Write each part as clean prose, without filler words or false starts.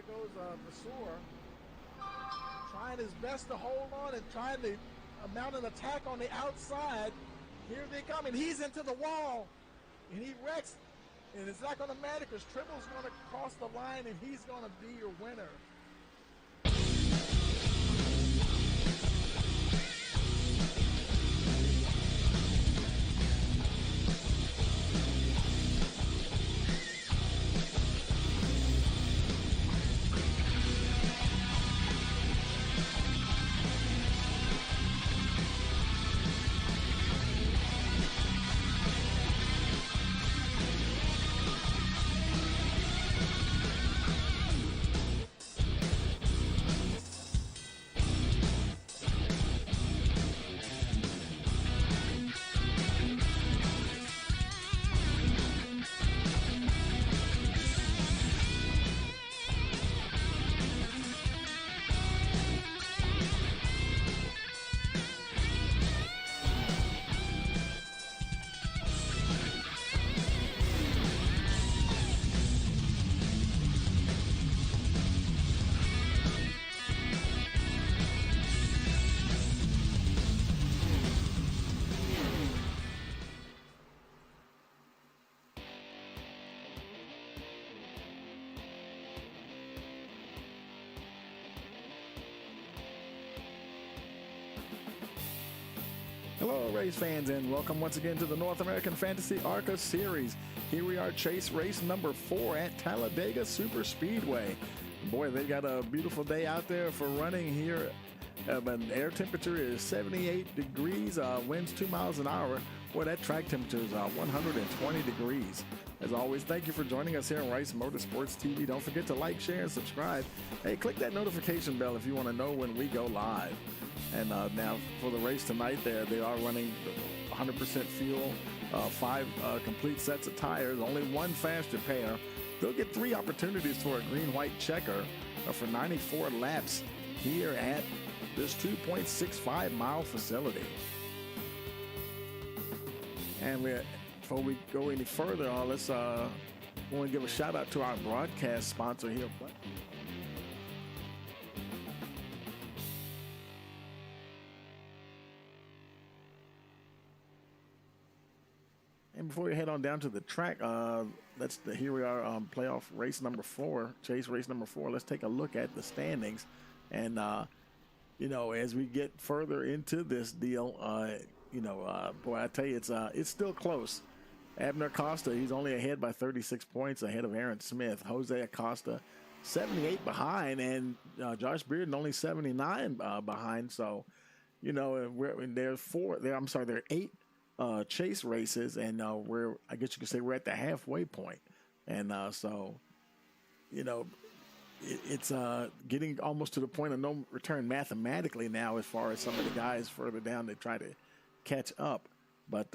here goes Vasseur, trying his best to hold on and trying to mount an attack on the outside. Here they come, and he's into the wall, and he wrecks, and it's not going to matter because Tribble's going to cross the line, and he's going to be your winner. Hello, race fans, and welcome once again to the North American Fantasy ARCA Series. Here we are, chase race number 4 at Talladega Super Speedway. Boy, they got a beautiful day out there for running here. The air temperature is 78 degrees, winds 2 miles an hour. Boy, that track temperature is 120 degrees. As always, thank you for joining us here on Rice Motorsports TV. Don't forget to like, share, and subscribe. Hey, click that notification bell if you want to know when we go live. And now for the race tonight, they are running 100% fuel, 5 complete sets of tires, only one fast repair. They'll get 3 opportunities for a green-white checker for 94 laps here at this 2.65 mile facility. And before we go any further, let's want to give a shout out to our broadcast sponsor here. And before we head on down to the track, here we are, playoff race number 4, chase race number 4. Let's take a look at the standings. And, as we get further into this deal, boy, I tell you, it's still close. Abner Acosta, he's only ahead by 36 points ahead of Aaron Smith. Jose Acosta, 78 behind, and Josh Bearden only 79 behind. So, there are 8 chase races, and I guess you could say we're at the halfway point. And it's getting almost to the point of no return mathematically now, as far as some of the guys further down they try to catch up. But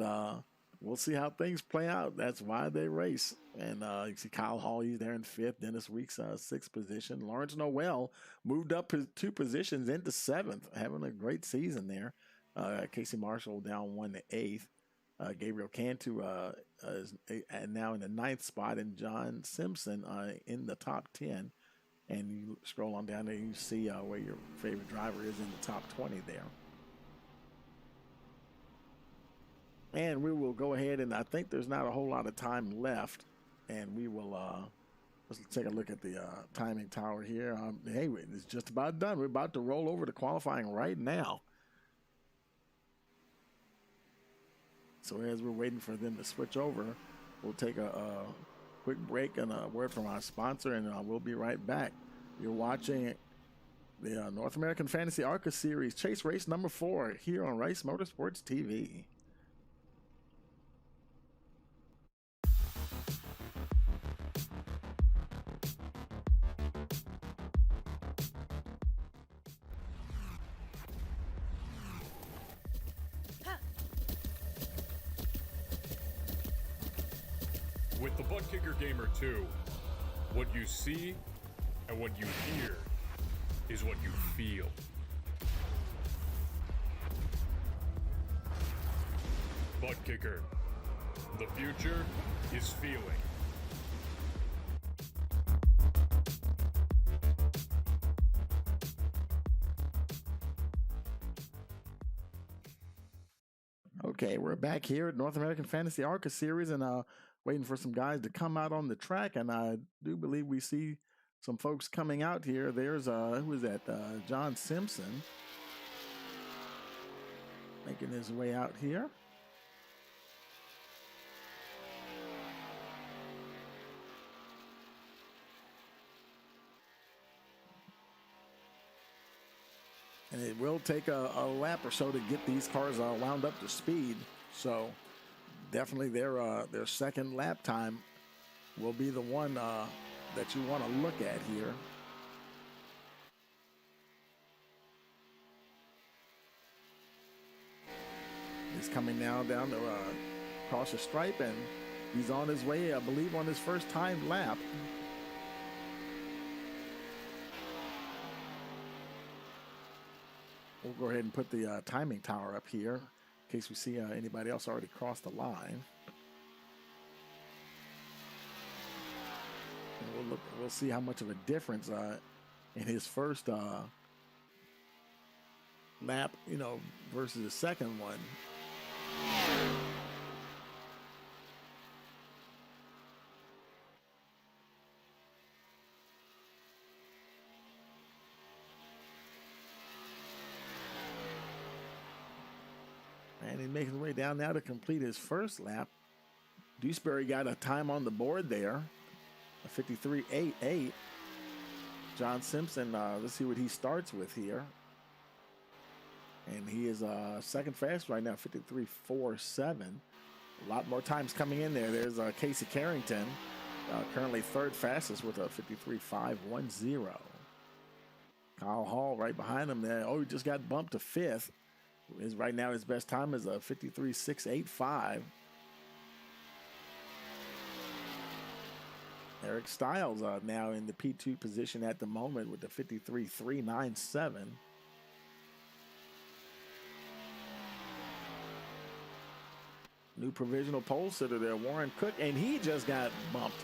we'll see how things play out. That's why they race. And you see Kyle Hall, he's there in 5th. Dennis Weeks, 6th position. Lawrence Noel moved up 2 positions into 7th, having a great season there. Casey Marshall down 1 to 8th. Gabriel Cantu is now in the 9th spot, and John Simpson in the top 10. And you scroll on down there, you see where your favorite driver is in the top 20 there. And we will go ahead, and I think there's not a whole lot of time left. And we will let's take a look at the timing tower here. Hey, it's just about done. We're about to roll over to qualifying right now. So as we're waiting for them to switch over, we'll take a quick break and a word from our sponsor, and we'll be right back. You're watching the North American Fantasy ARCA Series chase race number 4 here on Rice Motorsports TV. With the Butt Kicker Gamer 2, what you see and what you hear is what you feel. Butt Kicker. The future is feeling. Okay, we're back here at North American Fantasy ARCA Series and waiting for some guys to come out on the track. And I do believe we see some folks coming out here. There's, who is that? John Simpson making his way out here. And it will take a lap or so to get these cars wound up to speed. So definitely their second lap time will be the one that you want to look at here. He's coming now down to across the stripe, and he's on his way, I believe, on his first time lap. We'll go ahead and put the timing tower up here in case we see anybody else already crossed the line. And we'll see how much of a difference in his first lap, versus the second one. And he's making his way down now to complete his first lap. Dewsbury got a time on the board there, a 53.88. John Simpson, let's see what he starts with here. And he is second fast right now, 53.47. A lot more times coming in there. There's Casey Carrington, currently third fastest with a 53.510. Kyle Hall right behind him there. Oh, he just got bumped to fifth. Right now his best time is a 53.685. Eric Stiles now in the P2 position at the moment with the 53.397. New provisional pole sitter there, Warren Cook, and he just got bumped.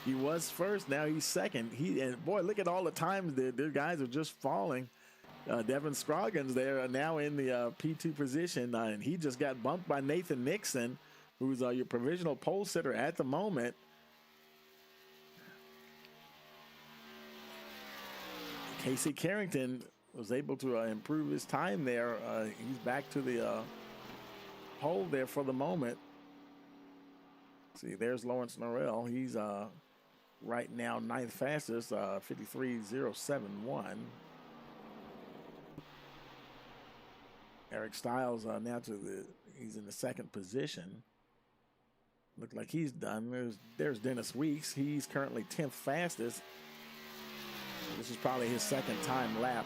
He was first, now he's second. And boy, look at all the times the guys are just falling. Devin Scroggins there now in the P2 position, and he just got bumped by Nathan Nixon, who's your provisional pole sitter at the moment. Casey Carrington was able to improve his time there. He's back to the pole there for the moment. See, there's Lawrence Norrell. He's right now ninth fastest, 53.071. Eric Stiles now he's in the second position. Look like he's done. There's Dennis Weeks. He's currently 10th fastest. This is probably his second time lap.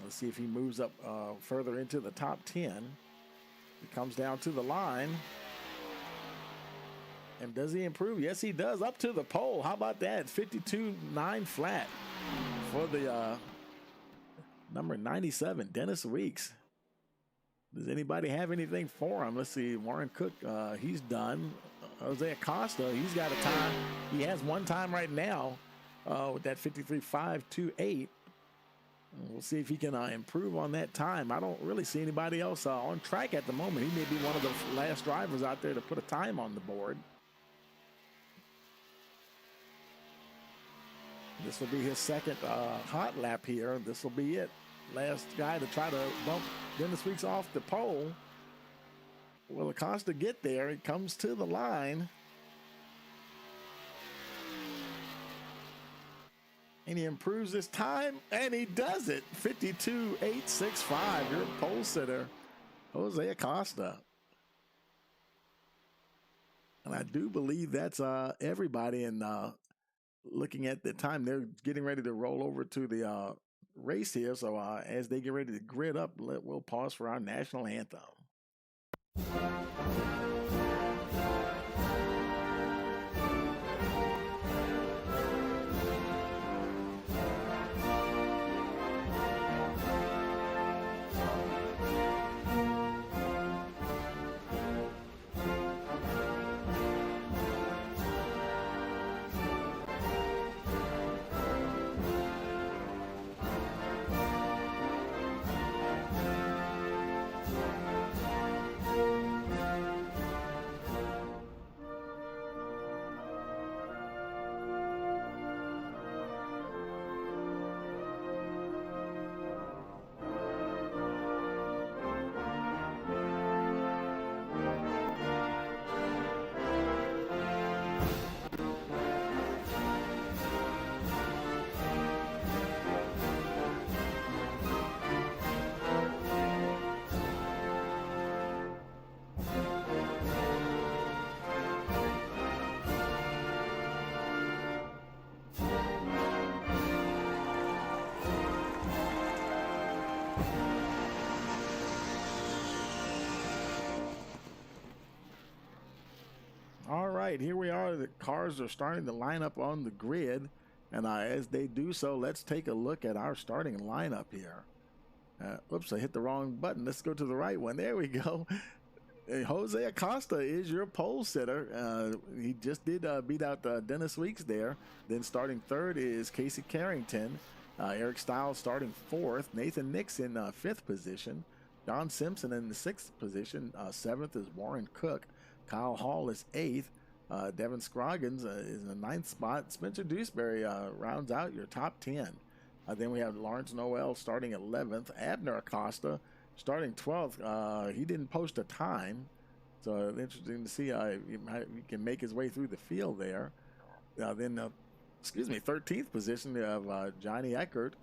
Let's see if he moves up further into the top 10. He comes down to the line. And does he improve? Yes, he does. Up to the pole. How about that? 52.9 flat for the number 97, Dennis Weeks. Does anybody have anything for him? Let's see. Warren Cook, he's done. Jose Acosta, he's got a time. He has one time right now with that 53.528. We'll see if he can improve on that time. I don't really see anybody else on track at the moment. He may be one of the last drivers out there to put a time on the board. This will be his second hot lap here. This will be it. Last guy to try to bump Dennis Weeks off the pole. Will Acosta get there? He comes to the line. And he improves his time, and he does it. 52.865. Your pole sitter, Jose Acosta. And I do believe that's everybody. And looking at the time, they're getting ready to roll over to the race here. So as they get ready to grid up, we'll pause for our national anthem. All right, here we are. The cars are starting to line up on the grid. And as they do so, let's take a look at our starting lineup here. Oops, I hit the wrong button. Let's go to the right one. There we go. Jose Acosta is your pole sitter. He just did beat out Dennis Weeks there. Then starting third is Casey Carrington. Eric Stiles starting fourth. Nathan Nixon fifth position. Don Simpson in the sixth position. Seventh is Warren Cook. Kyle Hall is eighth. Devin Scroggins is in the ninth spot. Spencer Dewsbury rounds out your top 10. Then we have Lawrence Noel starting 11th. Abner Acosta starting 12th. He didn't post a time, so interesting to see how he can make his way through the field there. Then 13th position, we have Johnny Eckert.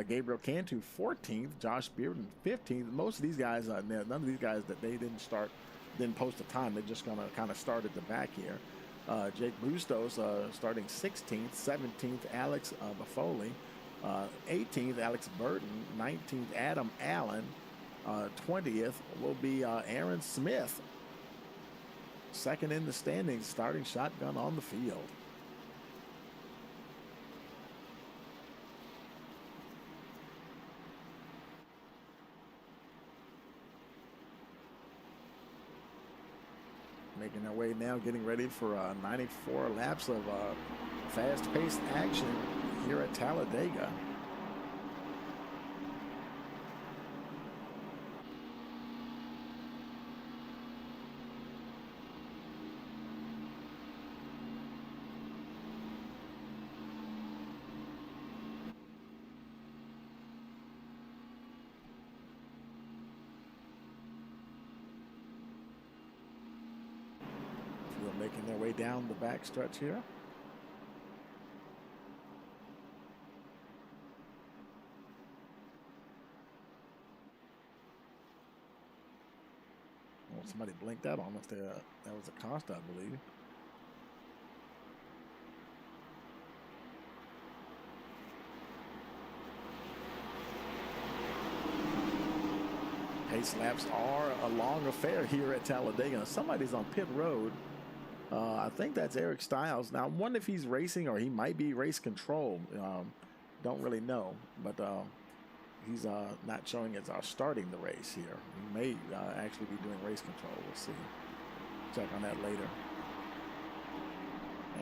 Gabriel Cantu 14th. Josh Bearden 15th. Most of these guys, none of these guys that they didn't post a time. They're just going to kind of start at the back here. Jake Bustos starting 16th. 17th, Alex Bafoli. 18th, Alex Burton. 19th, Adam Allen. 20th will be Aaron Smith. Second in the standings, starting shotgun on the field. Making their way now, getting ready for 94 laps of fast-paced action here at Talladega. Making their way down the back stretch here. Well, somebody blinked out on us there. That was Acosta, I believe. Pace laps are a long affair here at Talladega. Somebody's on pit road. I think that's Eric Stiles. Now, I wonder if he's racing or he might be race control. Don't really know, but he's not showing as starting the race here. He may actually be doing race control. We'll see. Check on that later.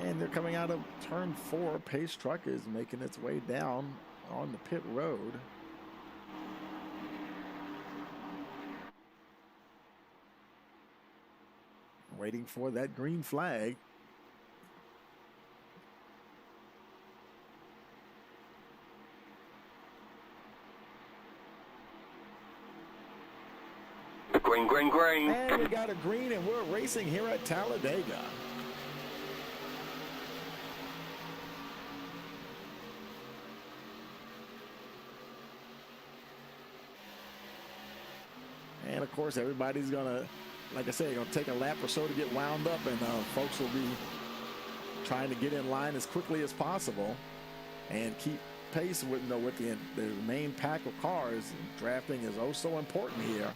And they're coming out of turn 4. Pace truck is making its way down on the pit road. Waiting for that green flag. Green, green, green. And we got a green, and we're racing here at Talladega. And of course, everybody's gonna, like I said, going to take a lap or so to get wound up, and folks will be trying to get in line as quickly as possible and keep pace with the main pack of cars. Drafting is oh so important here.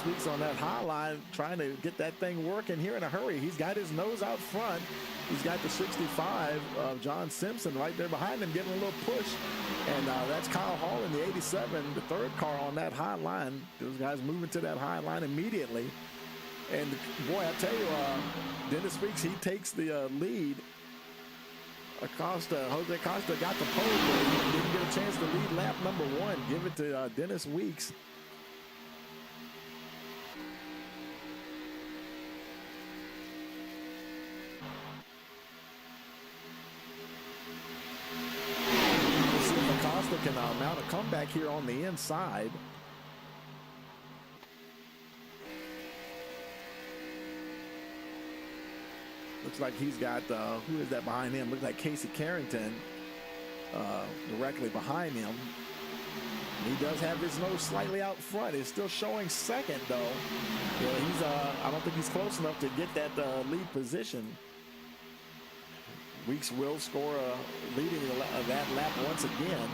Weeks on that high line, trying to get that thing working here in a hurry. He's got his nose out front. He's got the 65 of John Simpson right there behind him, giving a little push. And that's Kyle Hall in the 87, the third car on that high line. Those guys moving to that high line immediately. And boy, I tell you, Dennis Weeks, he takes the lead. Jose Acosta got the pole, but he didn't get a chance to lead lap number 1. Give it to Dennis Weeks. Can mount a comeback here on the inside. Looks like he's got, who is that behind him? Looks like Casey Carrington directly behind him. He does have his nose slightly out front. It's still showing second, though. Yeah, he's. I don't think he's close enough to get that lead position. Weeks will score leading that lap once again.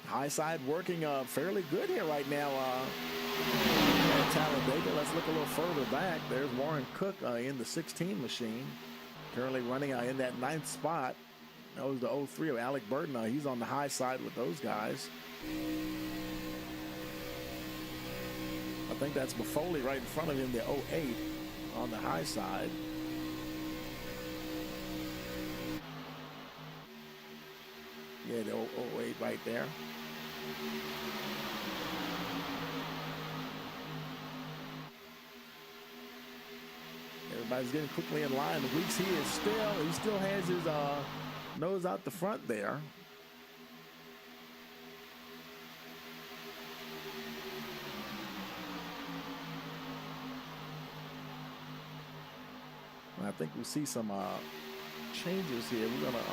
High side working fairly good here right now at Talladega. Let's look a little further back. There's Warren Cook in the 16 machine, currently running in that 9th spot. That was the 03 of Alec Burton. He's on the high side with those guys. I think that's Buffoli right in front of him, the 08 on the high side. Yeah, the 08 right there. Everybody's getting quickly in line. Weeks he still has his nose out the front there. I think we see some changes here. We're gonna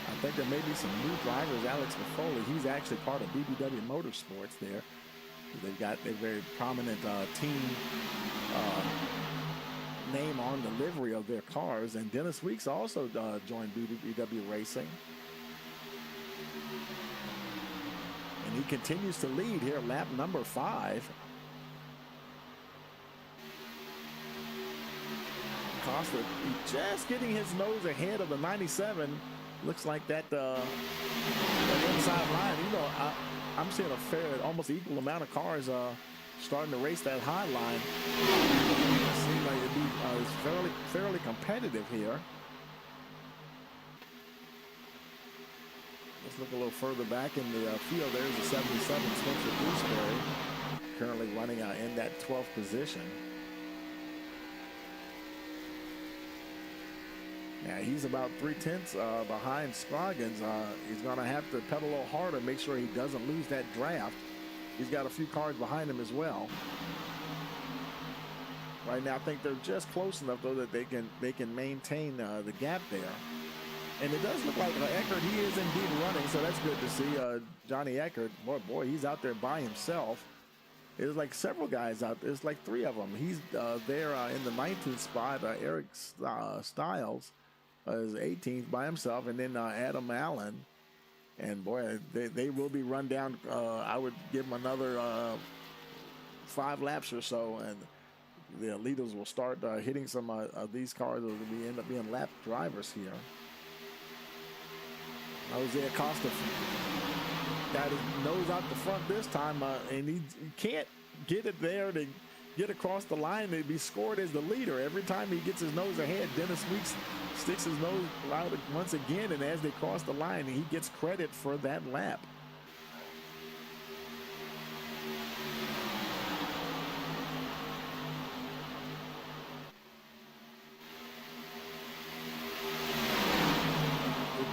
I think there may be some new drivers. Alex Buffoli, he's actually part of BBW Motorsports there. They've got a very prominent team name on the livery of their cars. And Dennis Weeks also joined BBW Racing. And he continues to lead here, lap number 5. Costa just getting his nose ahead of the 97. Looks like that inside line. You know, I'm seeing a almost equal amount of cars starting to race that high line. It seems like it'd be fairly competitive here. Let's look a little further back in the field. There's the 77 Spencer Gooseberry, currently running in that 12th position. Yeah, he's about 3/10 behind Scroggins. He's going to have to pedal a little harder, make sure he doesn't lose that draft. He's got a few cars behind him as well. Right now, I think they're just close enough though that they can maintain the gap there. And it does look like Eckert, he is indeed running, so that's good to see. Johnny Eckert, boy, he's out there by himself. There's like several guys out there. There's like 3 of them. He's there in the 19th spot. Eric Stiles is 18th by himself, and then Adam Allen. And boy, they will be run down. I would give them another 5 laps or so, and the leaders will start hitting some of these cars. Will end up being lap drivers here. Jose Acosta got his nose out the front this time, and he can't get it there to get across the line to be scored as the leader. Every time he gets his nose ahead, Dennis Weeks sticks his nose out once again, and as they cross the line, he gets credit for that lap.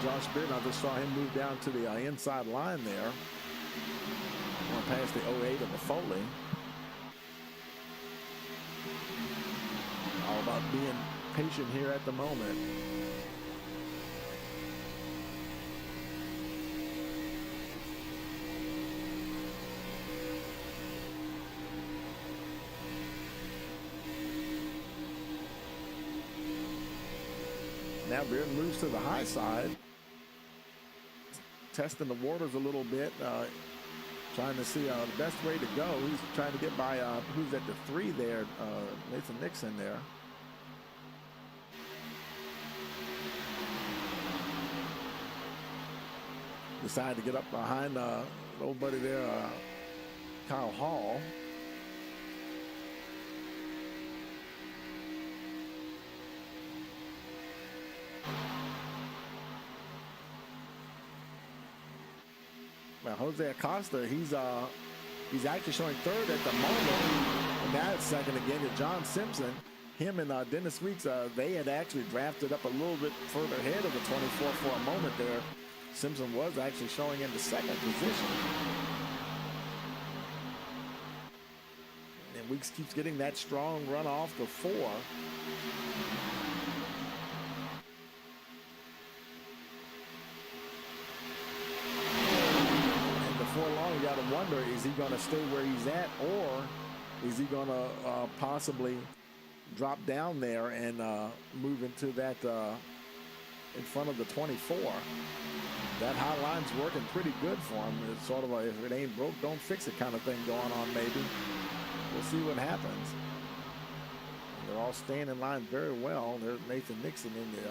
Josh Beard, I just saw him move down to the inside line there. Going past the 08 of the Foley. All about being patient here at the moment. Now Beard moves to the high side, testing the waters a little bit, trying to see the best way to go. He's trying to get by who's at the 3 there, Nathan Nixon there. Decided to get up behind old buddy there, Kyle Hall. Now Jose Acosta, he's actually showing 3rd at the moment. And now it's second again to John Simpson. Him and Dennis Weeks, they had actually drafted up a little bit further ahead of the 24 for a moment there. Simpson was actually showing into second position. And Weeks keeps getting that strong run off the 4. And before long, you got to wonder, is he going to stay where he's at, or is he going to possibly drop down there and move into that in front of the 24? That high line's working pretty good for him. It's sort of a if it ain't broke, don't fix it kind of thing going on maybe. We'll see what happens. They're all staying in line very well. There's Nathan Nixon in the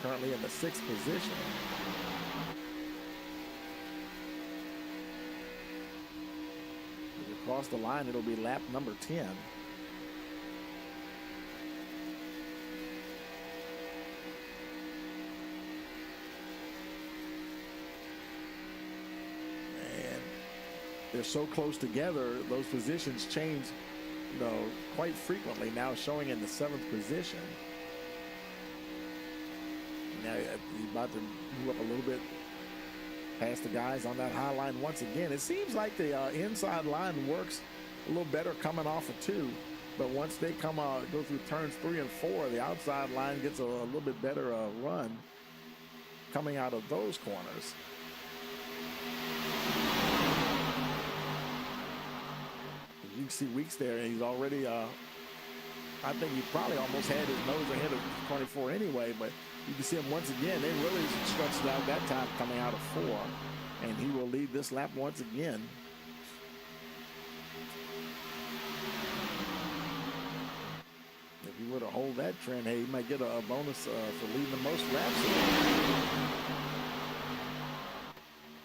currently in the 6th position. As they cross the line, it'll be lap number 10. They're so close together, those positions change, quite frequently. Now showing in the 7th position. Now he's about to move up a little bit past the guys on that high line once again. It seems like the inside line works a little better coming off of 2, but once they go through turns 3 and 4, the outside line gets a little bit better run coming out of those corners. You can see Weeks there, and he's already, I think he probably almost had his nose ahead of 24 anyway, but you can see him once again. They really stretched it out that time coming out of 4, and he will lead this lap once again. If he were to hold that trend, hey, he might get a bonus for leading the most laps.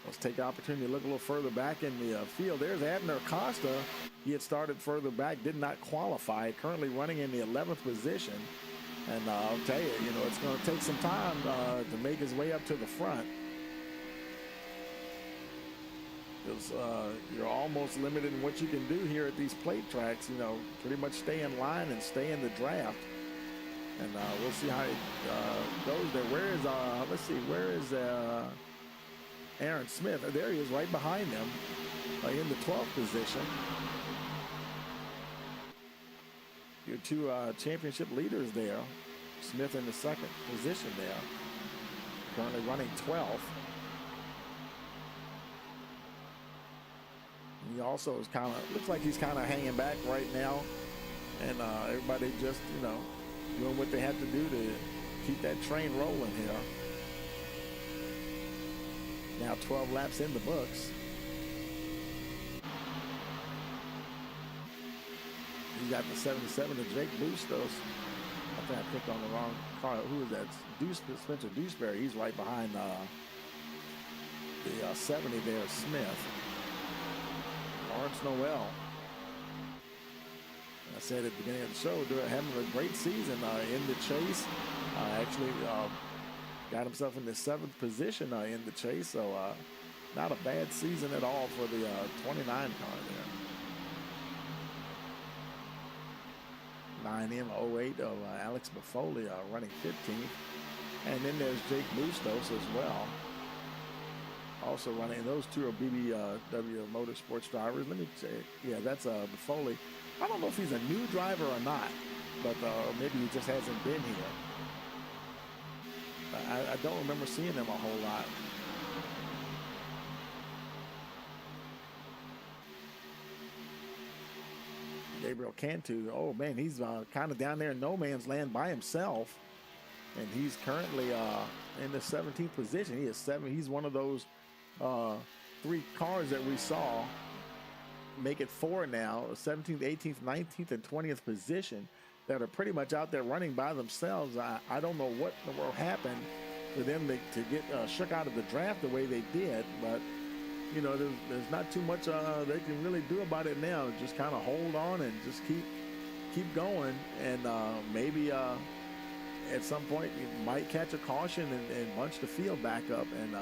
Let's take the opportunity to look a little further back in the field. There's Abner Costa. He had started further back, did not qualify, currently running in the 11th position. And I'll tell you, it's going to take some time to make his way up to the front. Because you're almost limited in what you can do here at these plate tracks. Pretty much stay in line and stay in the draft. And we'll see how it goes there. Where is, let's see, where is Aaron Smith? There he is right behind them in the 12th position. Your 2 championship leaders there. Smith in the 2nd position there. Currently running 12th. He also is looks like he's kind of hanging back right now. And everybody just, doing what they have to do to keep that train rolling here. Now 12 laps in the books. He's got the 77 to Jake Bustos. I think I clicked on the wrong car. Who is that? Spencer Dewsbury. He's right behind the 70 there, Smith. Lawrence Noel. I said at the beginning of the show, they're having a great season in the chase. Actually got himself in the 7th position in the chase, so not a bad season at all for the 29 car there. 9M08 of Alex Buffoli running 15th. And then there's Jake Bustos as well. Also running, those 2 are BBW Motorsports drivers. Let me say, yeah, that's Buffoli. I don't know if he's a new driver or not, but maybe he just hasn't been here. I don't remember seeing him a whole lot. Gabriel Cantu, oh man, he's kind of down there in no man's land by himself, and he's currently in the 17th position. He is 7. He's one of those 3 cars that we saw make it 4 now, 17th, 18th, 19th, and 20th position that are pretty much out there running by themselves. I don't know what in the world happened for them to get shook out of the draft the way they did, but there's not too much they can really do about it now. Just kind of hold on and just keep going, and maybe at some point you might catch a caution and bunch the field back up, and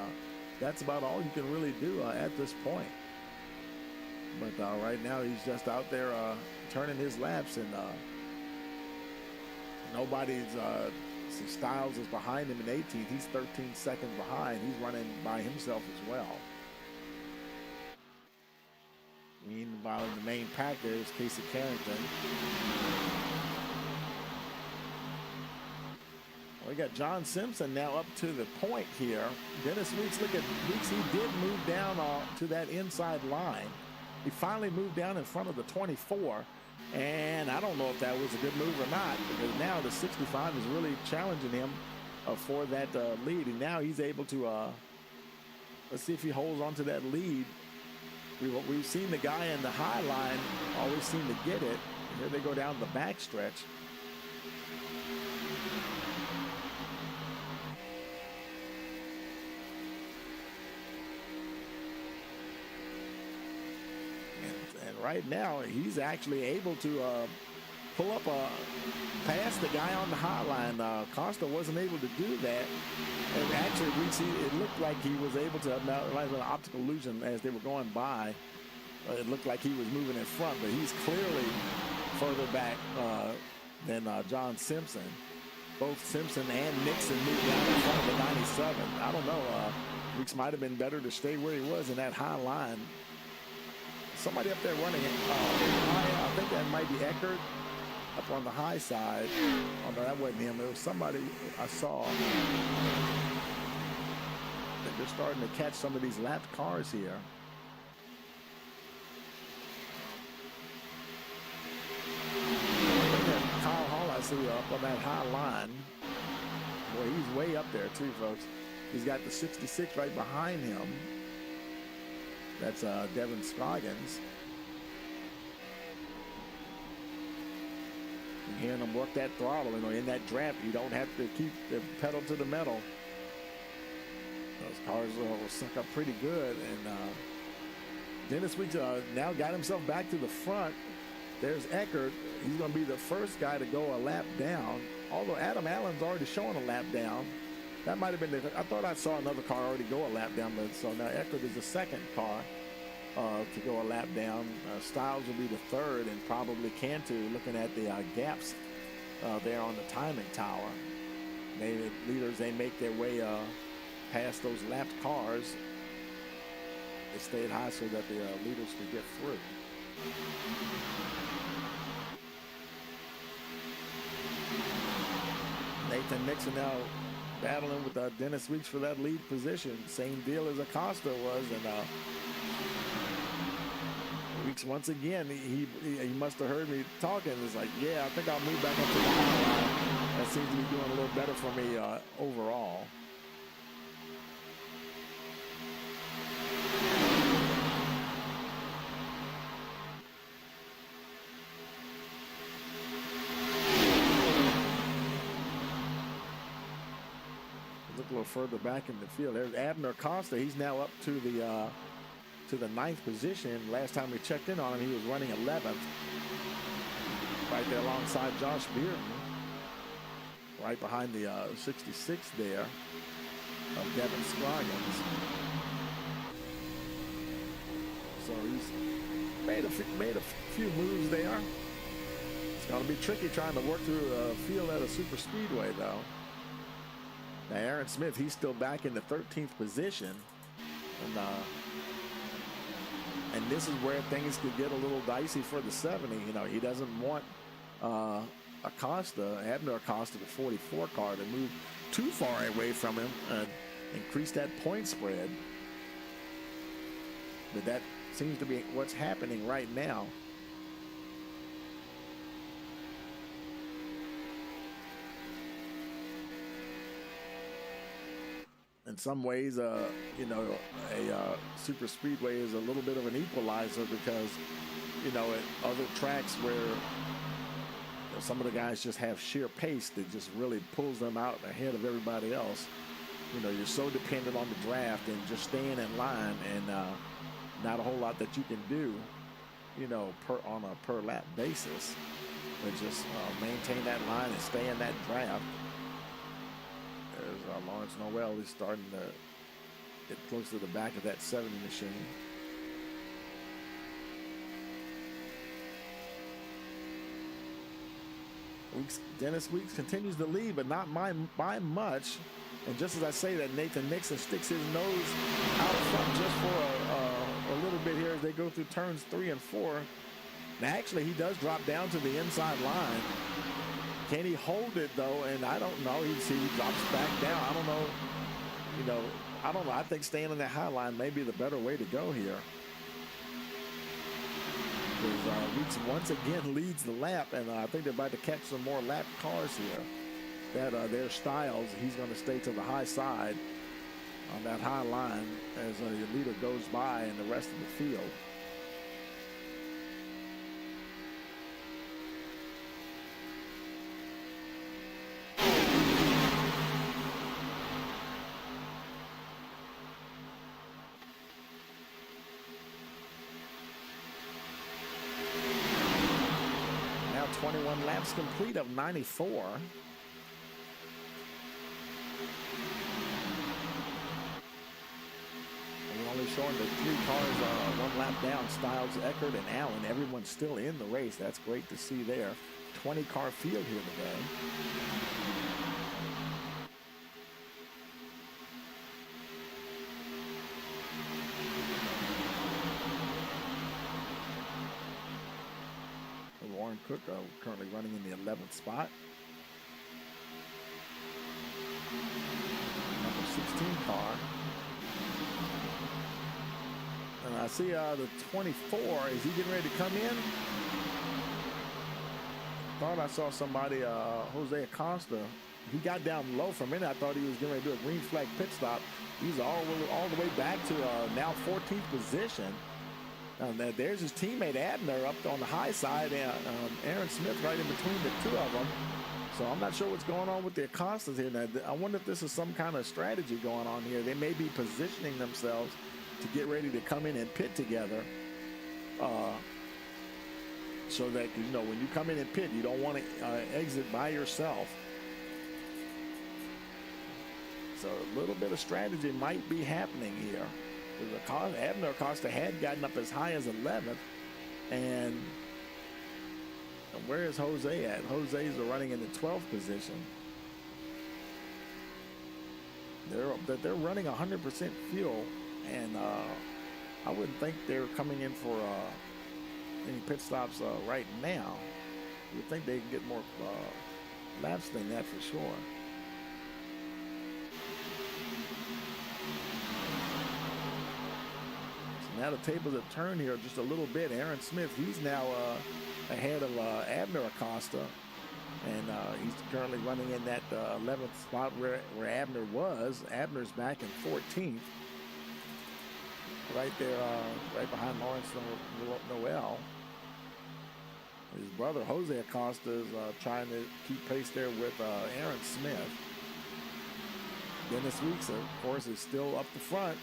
that's about all you can really do at this point. But right now he's just out there turning his laps, and nobody's. See, Styles is behind him in 18th. He's 13 seconds behind. He's running by himself as well. Meanwhile, in the main pack, there's Casey Carrington. We got John Simpson now up to the point here. Dennis Weeks, look at Weeks. He did move down to that inside line. He finally moved down in front of the 24. And I don't know if that was a good move or not, because now the 65 is really challenging him for that lead. And now he's able to, let's see if he holds on to that lead. We've seen the guy in the high line always seem to get it. And here they go down the back stretch. And right now, he's actually able to pull up past the guy on the high line. Costa wasn't able to do that. And actually, we see it looked like he was able to, like an optical illusion as they were going by. It looked like he was moving in front, but he's clearly further back than John Simpson. Both Simpson and Nixon moved down in front of the 97. I don't know. Weeks might have been better to stay where he was in that high line. Somebody up there running it. I think that might be Eckert up on the high side. Oh, no, that wasn't him. It was somebody I saw. They're starting to catch some of these lapped cars here. Kyle Hall, I see up on that high line. Boy, he's way up there too, folks. He's got the 66 right behind him. That's Devin Scoggins. You're hearing him work that throttle. You know, in that draft, you don't have to keep the pedal to the metal. Those cars will suck up pretty good. And Dennis Weeks now got himself back to the front. There's Eckert. He's going to be the first guy to go a lap down. Although Adam Allen's already showing a lap down. That might have been I thought I saw another car already go a lap down, but so now Eckert is the second car to go a lap down. Styles will be the third, and probably Cantu, looking at the gaps there on the timing tower. The leaders, they make their way past those lapped cars. They stayed high so that the leaders could get through. Nathan Nixon now battling with Dennis Weeks for that lead position. Same deal as Acosta was. And Weeks, once again, he must have heard me talking. It's like, yeah, I think I'll move back up to the high line. That seems to be doing a little better for me overall. Look a little further back in the field. There's Abner Costa. He's now up to the 9th position. Last time we checked in on him, he was running 11th. Right there alongside Josh Bearden. Right behind the 66 there of Devin Scoggins. So he's made a few moves there. It's going to be tricky trying to work through a field at a super speedway, though. Now, Aaron Smith, he's still back in the 13th position. And this is where things could get a little dicey for the 70. You know, he doesn't want Abner Acosta, the 44 car, to move too far away from him and increase that point spread. But that seems to be what's happening right now. In some ways, you know, a super speedway is a little bit of an equalizer because, you know, at other tracks where some of the guys just have sheer pace that just really pulls them out ahead of everybody else. You know, you're so dependent on the draft and just staying in line, and not a whole lot that you can do, you know, on a per lap basis. But just maintain that line and stay in that draft. There's Lawrence Noel is starting to get close to the back of that 70 machine. Dennis Weeks continues to lead, but not by much. And just as I say that, Nathan Nixon sticks his nose out front just for a little bit here as they go through turns 3 and 4. Now, actually, he does drop down to the inside line. Can he hold it, though? And I don't know. He drops back down. I don't know. I don't know. I think staying on that high line may be the better way to go here. Because Weeks once again leads the lap, and I think they're about to catch some more lap cars here. That their Styles, he's going to stay to the high side on that high line as the leader goes by and the rest of the field. Now 21 laps complete of 94. Only showing the 3 cars 1 lap down. Styles, Eckert, and Allen. Everyone's still in the race. That's great to see there. 20-car field here today. Warren Cook currently running in the 11th spot. Number 16 car. And I see the 24. Is he getting ready to come in? Thought I saw somebody, Jose Acosta. He got down low for a minute. I thought he was getting ready to do a green flag pit stop. He's all the way back to now 14th position. There's his teammate Abner up on the high side, and Aaron Smith right in between the two of them. So I'm not sure what's going on with the Acostas here. Now, I wonder if this is some kind of strategy going on here. They may be positioning themselves to get ready to come in and pit together, so that when you come in and pit, you don't want to exit by yourself. So a little bit of strategy might be happening here. Abner Acosta had gotten up as high as 11th, and where is Jose at? Jose's running in the 12th position. They're running 100% fuel. And I wouldn't think they're coming in for any pit stops right now. You would think they can get more laps than that for sure. So now the tables have turned here just a little bit. Aaron Smith, he's now ahead of Abner Acosta. And he's currently running in that 11th spot where Abner was. Abner's back in 14th. Right there, right behind Lawrence Noel. His brother, Jose Acosta, is trying to keep pace there with Aaron Smith. Dennis Weeks, of course, is still up the front,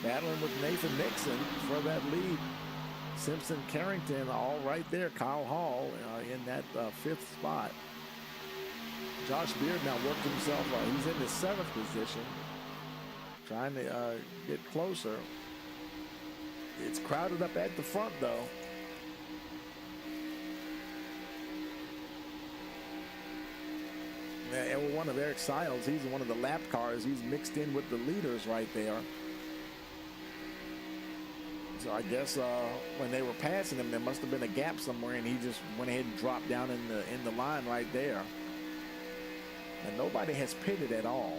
battling with Nathan Nixon for that lead. Simpson, Carrington, all right there. Kyle Hall in that 5th spot. Josh Beard now worked himself. He's in the 7th position, trying to get closer. It's crowded up at the front, though. And one of Eric Siles, he's one of the lap cars. He's mixed in with the leaders right there. So I guess when they were passing him, there must have been a gap somewhere, and he just went ahead and dropped down in the line right there. And nobody has pitted at all.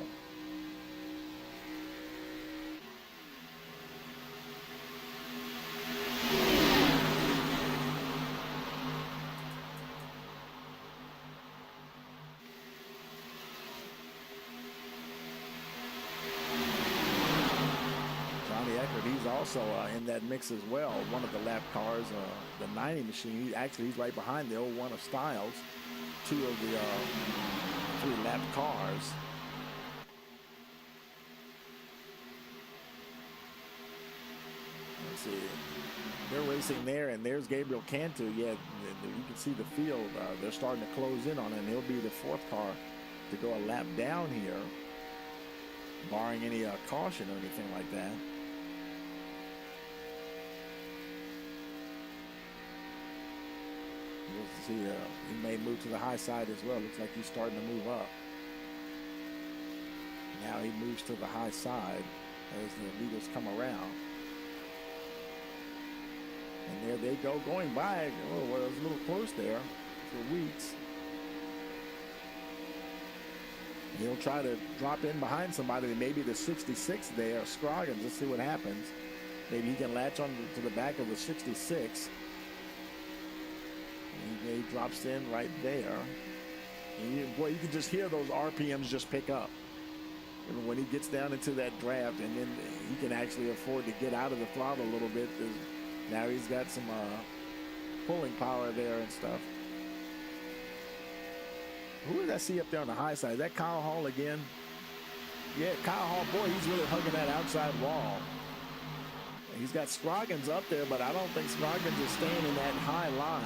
Also in that mix as well, one of the lap cars, the 90 machine. He's right behind the 01 of Styles, 2 of the 3 lap cars. Let's see, they're racing there, and there's Gabriel Cantu. Yeah, you can see the field. They're starting to close in on him. He'll be the 4th car to go a lap down here, barring any caution or anything like that. we'll see. He may move to the high side as well. Looks like he's starting to move up. Now he moves to the high side as the leaders come around. And there they go, going by. Oh, well, it was a little close there for Weeks. He'll try to drop in behind somebody, maybe the 66 there, Scroggins. Let's see what happens. Maybe he can latch on to the back of the 66. And he drops in right there. And boy, you can just hear those RPMs just pick up. And when he gets down into that draft, and then he can actually afford to get out of the throttle a little bit. Now he's got some pulling power there and stuff. Who did I see up there on the high side? Is that Kyle Hall again? Yeah, Kyle Hall. Boy, he's really hugging that outside wall. He's got Scroggins up there, but I don't think Scroggins is staying in that high line.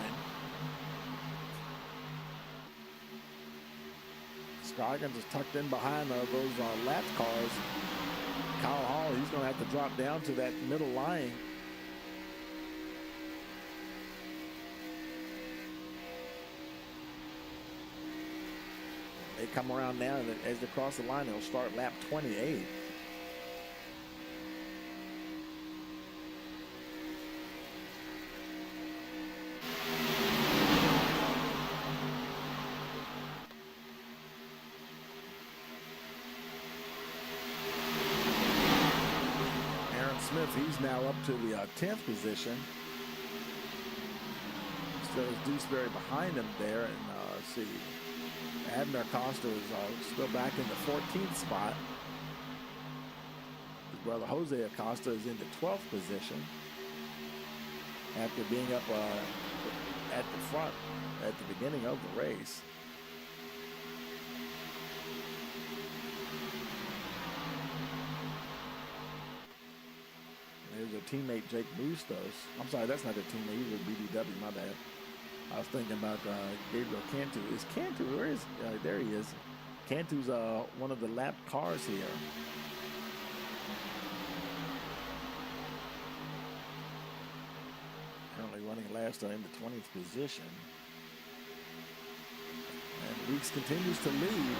Scroggins is tucked in behind those lap cars. Kyle Hall, he's going to have to drop down to that middle line. They come around now, and as they cross the line, they'll start lap 28. He's now up to the 10th position. Still is Dewsbury behind him there. And let's see. Abner Acosta is still back in the 14th spot. His brother Jose Acosta is in the 12th position after being up at the front at the beginning of the race. There's a teammate, Jake Bustos. I'm sorry, that's not a teammate. He's with BDW, my bad. I was thinking about Gabriel Cantu. Is Cantu, where is, there he is. Cantu's one of the lap cars here. Currently running last in the 20th position. And Weeks continues to lead.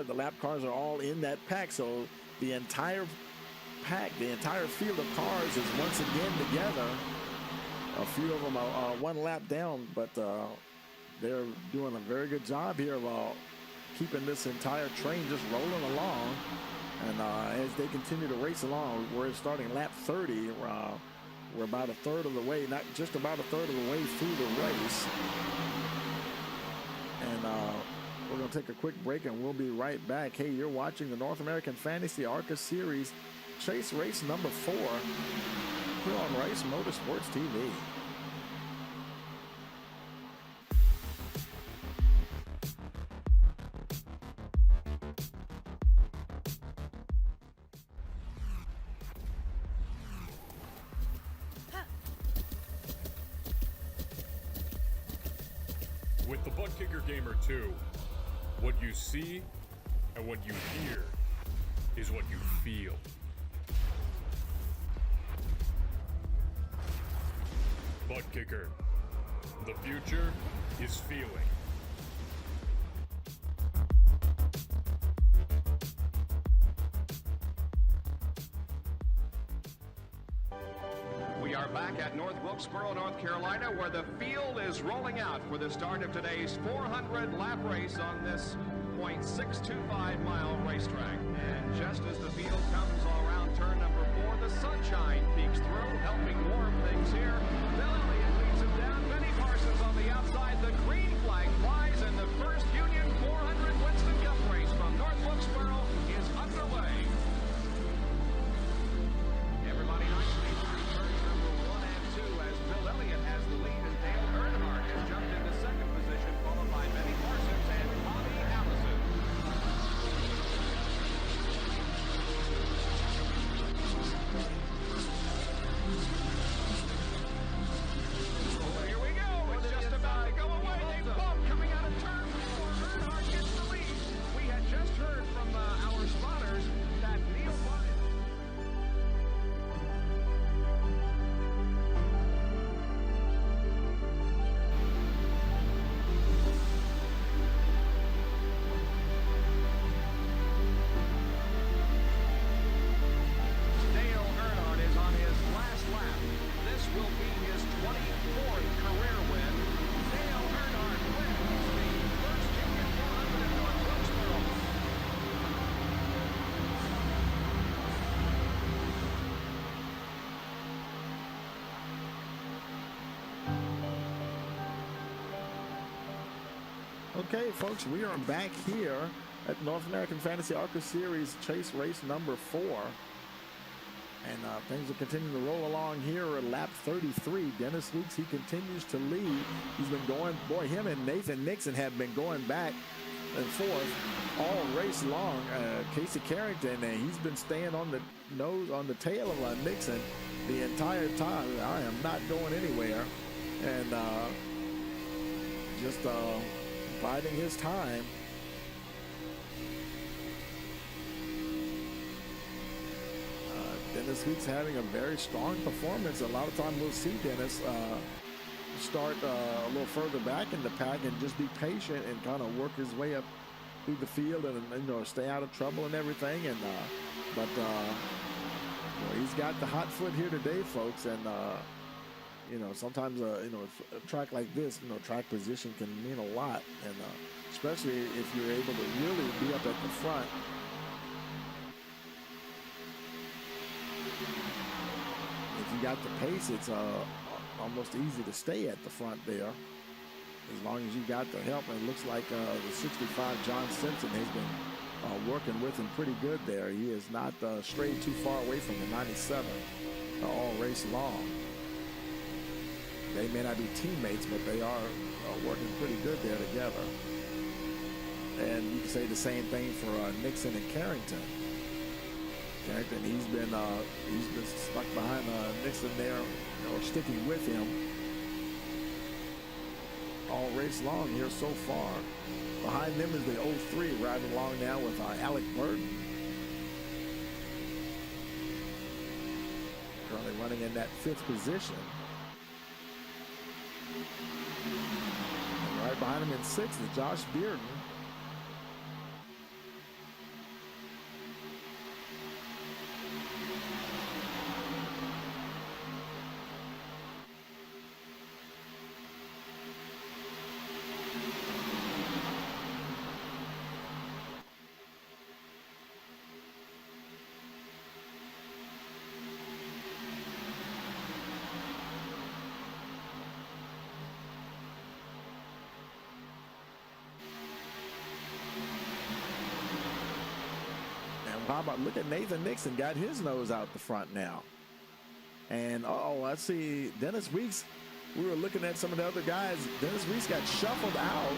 The lap cars are all in that pack, so the entire pack, the entire field of cars is once again together. A few of them are one lap down, but they're doing a very good job here of keeping this entire train just rolling along. And as they continue to race along, we're starting lap 30. We're about a third of the way, not just about a third of the way through the race. And we're going to take a quick break, and we'll be right back. Hey, you're watching the North American Fantasy ARCA Series Chase Race number 4 here on Rice Motorsports TV. With the Butt Kicker Gamer 2, what you see and what you hear is what you feel. Butt Kicker. The future is feeling. We are back at North Wilkesboro, North Carolina, where the field is rolling out for the start of today's 400-lap race on this .625-mile racetrack. And just as the field comes around turn number 4, the sunshine peeks through, helping warm things here. Bill Elliott leads him down. Benny Parsons on the outside. The green flag flies, and the first Union 400 Winston Cup race from North Wilkesboro is underway. Everybody nicely through turns number 1 and 2 as Bill Elliott has the lead, and Dale Earnhardt has jumped into second position, followed by Benny Parsons and Bobby Allison. Okay, folks, we are back here at North American Fantasy ARCA Series Chase Race number 4. And things are continuing to roll along here at lap 33. Dennis Weeks, he continues to lead. He's been going, boy, him and Nathan Nixon have been going back and forth all race long. Casey Carrington, he's been staying on the nose, on the tail of Nixon the entire time. I am not going anywhere. And just biding his time. Dennis Weeks having a very strong performance. A lot of time we'll see Dennis start a little further back in the pack and just be patient and kind of work his way up through the field and stay out of trouble and everything. And but he's got the hot foot here today, folks. And sometimes a track like this, track position can mean a lot, and especially if you're able to really be up at the front. If you got the pace, it's almost easy to stay at the front there, as long as you got the help. And it looks like the 65 John Simpson has been working with him pretty good there. He has not strayed too far away from the 97 all race long. They may not be teammates, but they are working pretty good there together. And you can say the same thing for Nixon and Carrington. Carrington, he's been stuck behind Nixon there, or sticking with him all race long here so far. Behind them is the 03 riding along now with Alec Burton. Currently running in that 5th position. And right behind him in 6th is Josh Bearden. How about, look at Nathan Nixon, got his nose out the front now. And I see Dennis Weeks. We were looking at some of the other guys. Dennis Weeks got shuffled out.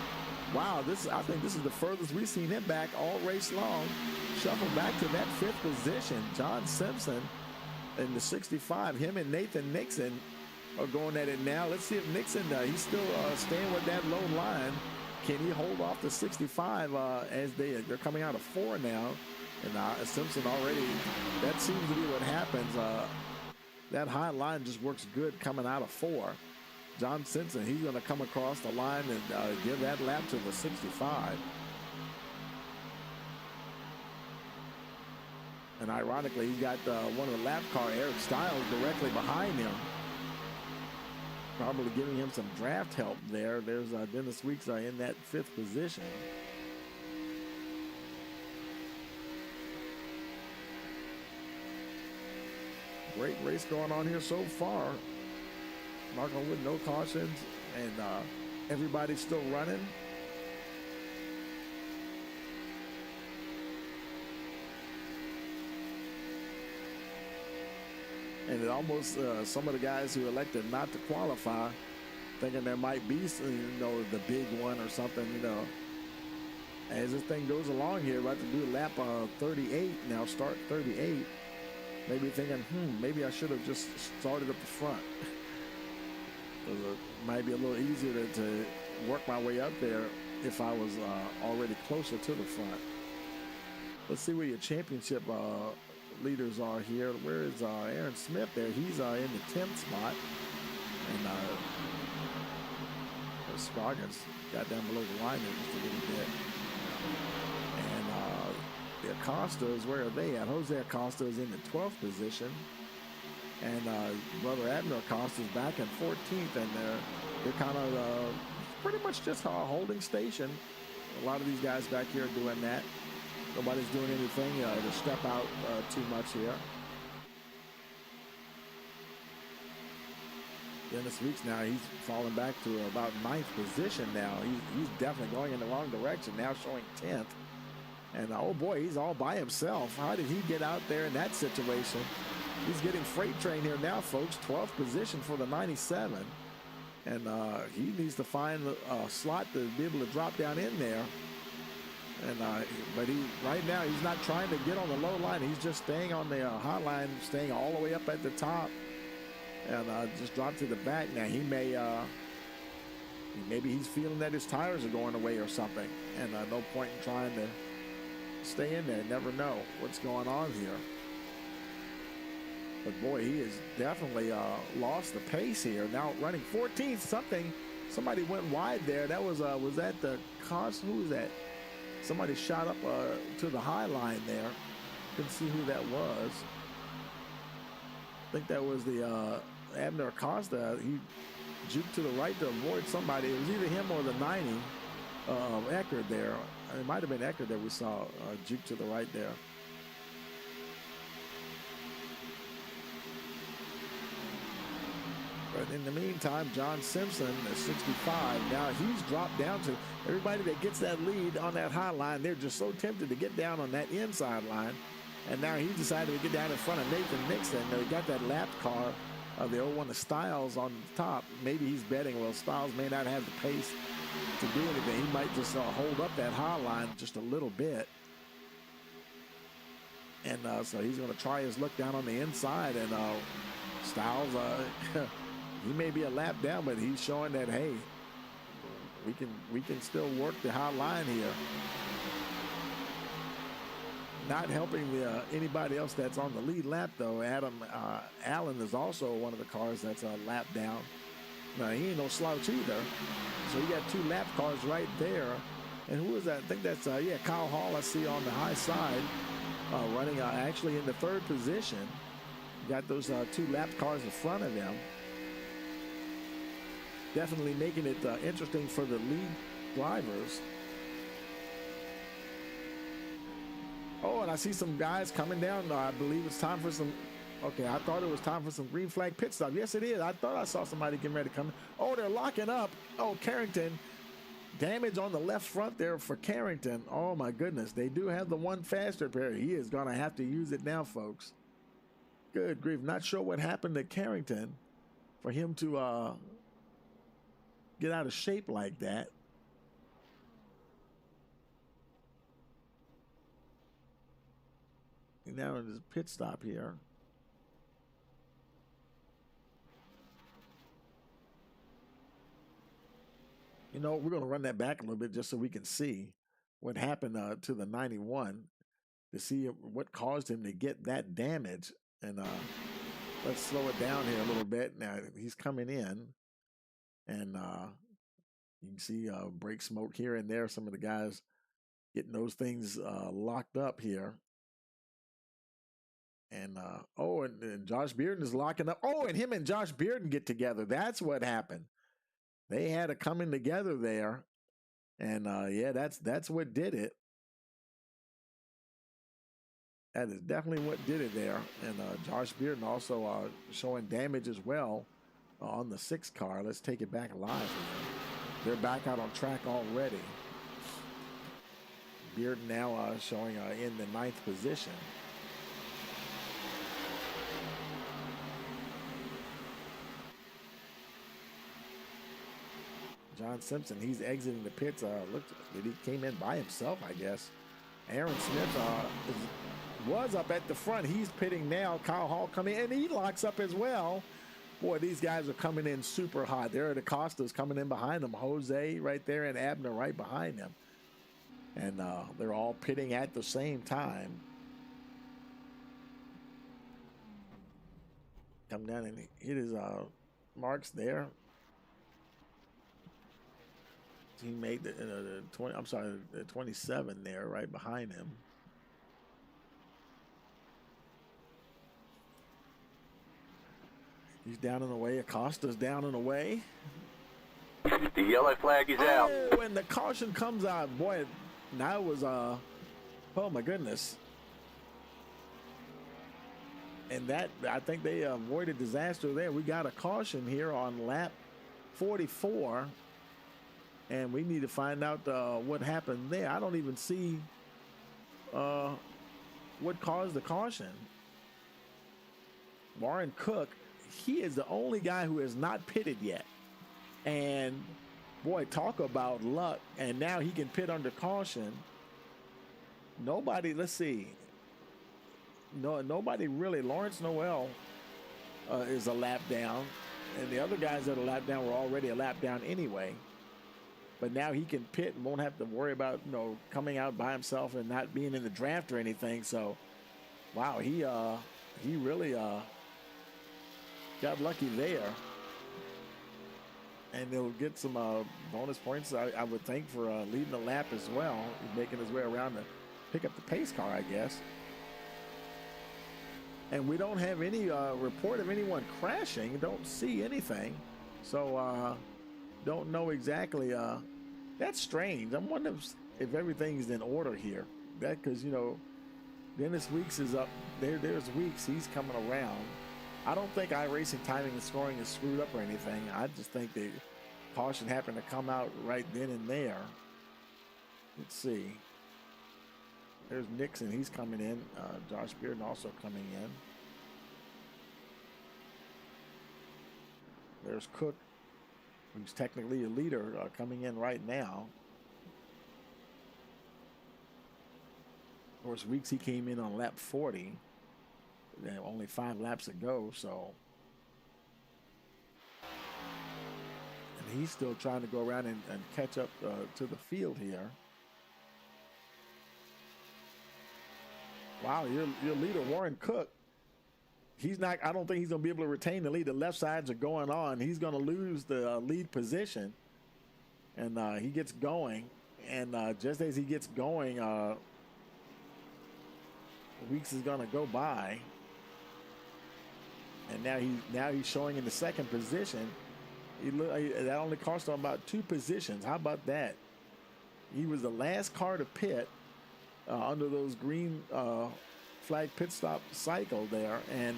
Wow, I think this is the furthest we've seen him back all race long. Shuffled back to that 5th position. John Simpson in the 65. Him and Nathan Nixon are going at it now. Let's see if Nixon, he's still staying with that low line. Can he hold off the 65 as they're coming out of 4 now? And Simpson already, that seems to be what happens. That high line just works good coming out of 4. John Simpson, he's going to come across the line and give that lap to the 65. And ironically, he's got one of the lap car, Eric Stiles, directly behind him. Probably giving him some draft help there. There's Dennis Weeks in that 5th position. Great race going on here so far. Knock on wood, no cautions, and everybody's still running. And it almost, some of the guys who elected not to qualify, thinking there might be, the big one or something, As this thing goes along here, about to do lap 38 now, start 38. Maybe thinking, maybe I should have just started up the front. It might be a little easier to work my way up there if I was already closer to the front. Let's see where your championship leaders are here. Where is Aaron Smith there? He's in the 10th spot. And Scoggins got down below the line there just a little bit. And the Acostas, where are they at? Jose Acosta is in the 12th position. And brother Abner Acosta is back in 14th. And they're kind of pretty much just a holding station. A lot of these guys back here are doing that. Nobody's doing anything to step out too much here. Dennis Weeks now, he's falling back to about 9th position now. He's definitely going in the wrong direction now, showing 10th. And oh boy, he's all by himself. How did he get out there in that situation? He's getting freight train here now, folks. 12th position for the 97. And he needs to find a slot to be able to drop down in there. And but right now he's not trying to get on the low line. He's just staying on the hot line, staying all the way up at the top, and just dropped to the back. Now he may maybe he's feeling that his tires are going away or something, and no point in trying to stay in there. Never know what's going on here. But boy, he has definitely lost the pace here. Now running 14th. Somebody went wide there. That was that the cost? Who was that? Somebody shot up to the high line there. Couldn't see who that was. I think that was the Abner Acosta. He juked to the right to avoid somebody. It was either him or the 90 Eckerd there. It might have been Eckerd that we saw juke to the right there. But in the meantime, John Simpson is 65. Now he's dropped down to everybody that gets that lead on that high line. They're just so tempted to get down on that inside line. And now he decided to get down in front of Nathan Nixon. He got that lap car of the 01 of Styles on the top. Maybe he's betting, well, Styles may not have the pace to do anything. He might just hold up that high line just a little bit. And so he's going to try his luck down on the inside. And Styles, he may be a lap down, but he's showing that, hey, we can still work the high line here. Not helping anybody else that's on the lead lap, though. Adam Allen is also one of the cars that's a lap down. Now, he ain't no slouch either. So you got 2 lap cars right there. And who is that? I think that's, Kyle Hall I see on the high side, running actually in the 3rd position. You got those 2 lap cars in front of him. Definitely making it interesting for the lead drivers. Oh, and I see some guys coming down. I believe it's time for some. Okay, I thought it was time for some green flag pit stop. Yes, it is. I thought I saw somebody getting ready to come in. Oh, they're locking up. Oh, Carrington. Damage on the left front there for Carrington. Oh, my goodness. They do have the one faster pair. He is going to have to use it now, folks. Good grief. Not sure what happened to Carrington for him to get out of shape like that. And now it is pit stop here. You know, we're going to run that back a little bit just so we can see what happened to the 91 to see what caused him to get that damage. And let's slow it down here a little bit. Now he's coming in, and you can see brake smoke here and there. Some of the guys getting those things locked up here. And and Josh Bearden is locking up. Oh, and him and Josh Bearden get together. That's what happened. They had a coming together there, and that's what did it. That is definitely what did it there. And Josh Bearden also showing damage as well on the 6 car. Let's take it back alive here. They're back out on track already. Bearden now showing in the 9th position. John Simpson, he's exiting the pits. Look, he came in by himself, I guess. Aaron Smith was up at the front. He's pitting now. Kyle Hall coming in, and he locks up as well. Boy, these guys are coming in super hot. There are the Costas coming in behind them. Jose right there and Abner right behind them. And they're all pitting at the same time. Come down and hit his marks there. He made the 27 there right behind him. He's down and away. Acosta's down and away. The yellow flag is out. Oh, and the caution comes out. Boy, now it was oh my goodness. And that, I think they avoided disaster there. We got a caution here on lap 44, and we need to find out what happened there. I don't even see what caused the caution. Warren Cook, he is the only guy who has not pitted yet. And boy, talk about luck. And now he can pit under caution. Nobody, let's see. No, nobody really. Lawrence Noel is a lap down. And the other guys that are lap down were already a lap down anyway. But now he can pit and won't have to worry about, coming out by himself and not being in the draft or anything. So, wow, he really got lucky there. And they'll get some bonus points, I would think, for leading the lap as well. He's making his way around to pick up the pace car, I guess. And we don't have any report of anyone crashing. Don't see anything. So don't know exactly. That's strange. I'm wondering if everything's in order here. That because, Dennis Weeks is up. There's Weeks. He's coming around. I don't think iRacing timing and scoring is screwed up or anything. I just think the caution happened to come out right then and there. Let's see. There's Nixon. He's coming in. Josh Bearden also coming in. There's Cook, who's technically a leader, coming in right now. Of course, Weeks, he came in on lap 40. Only 5 laps ago, so. And he's still trying to go around and catch up to the field here. Wow, your leader, Warren Cook, he's not, I don't think he's going to be able to retain the lead. The left sides are going on. He's going to lose the lead position. And he gets going. And just as he gets going, Weeks is going to go by. And now he's showing in the second position. That only cost him about 2 positions. How about that? He was the last car to pit under those green flag pit stop cycle there, and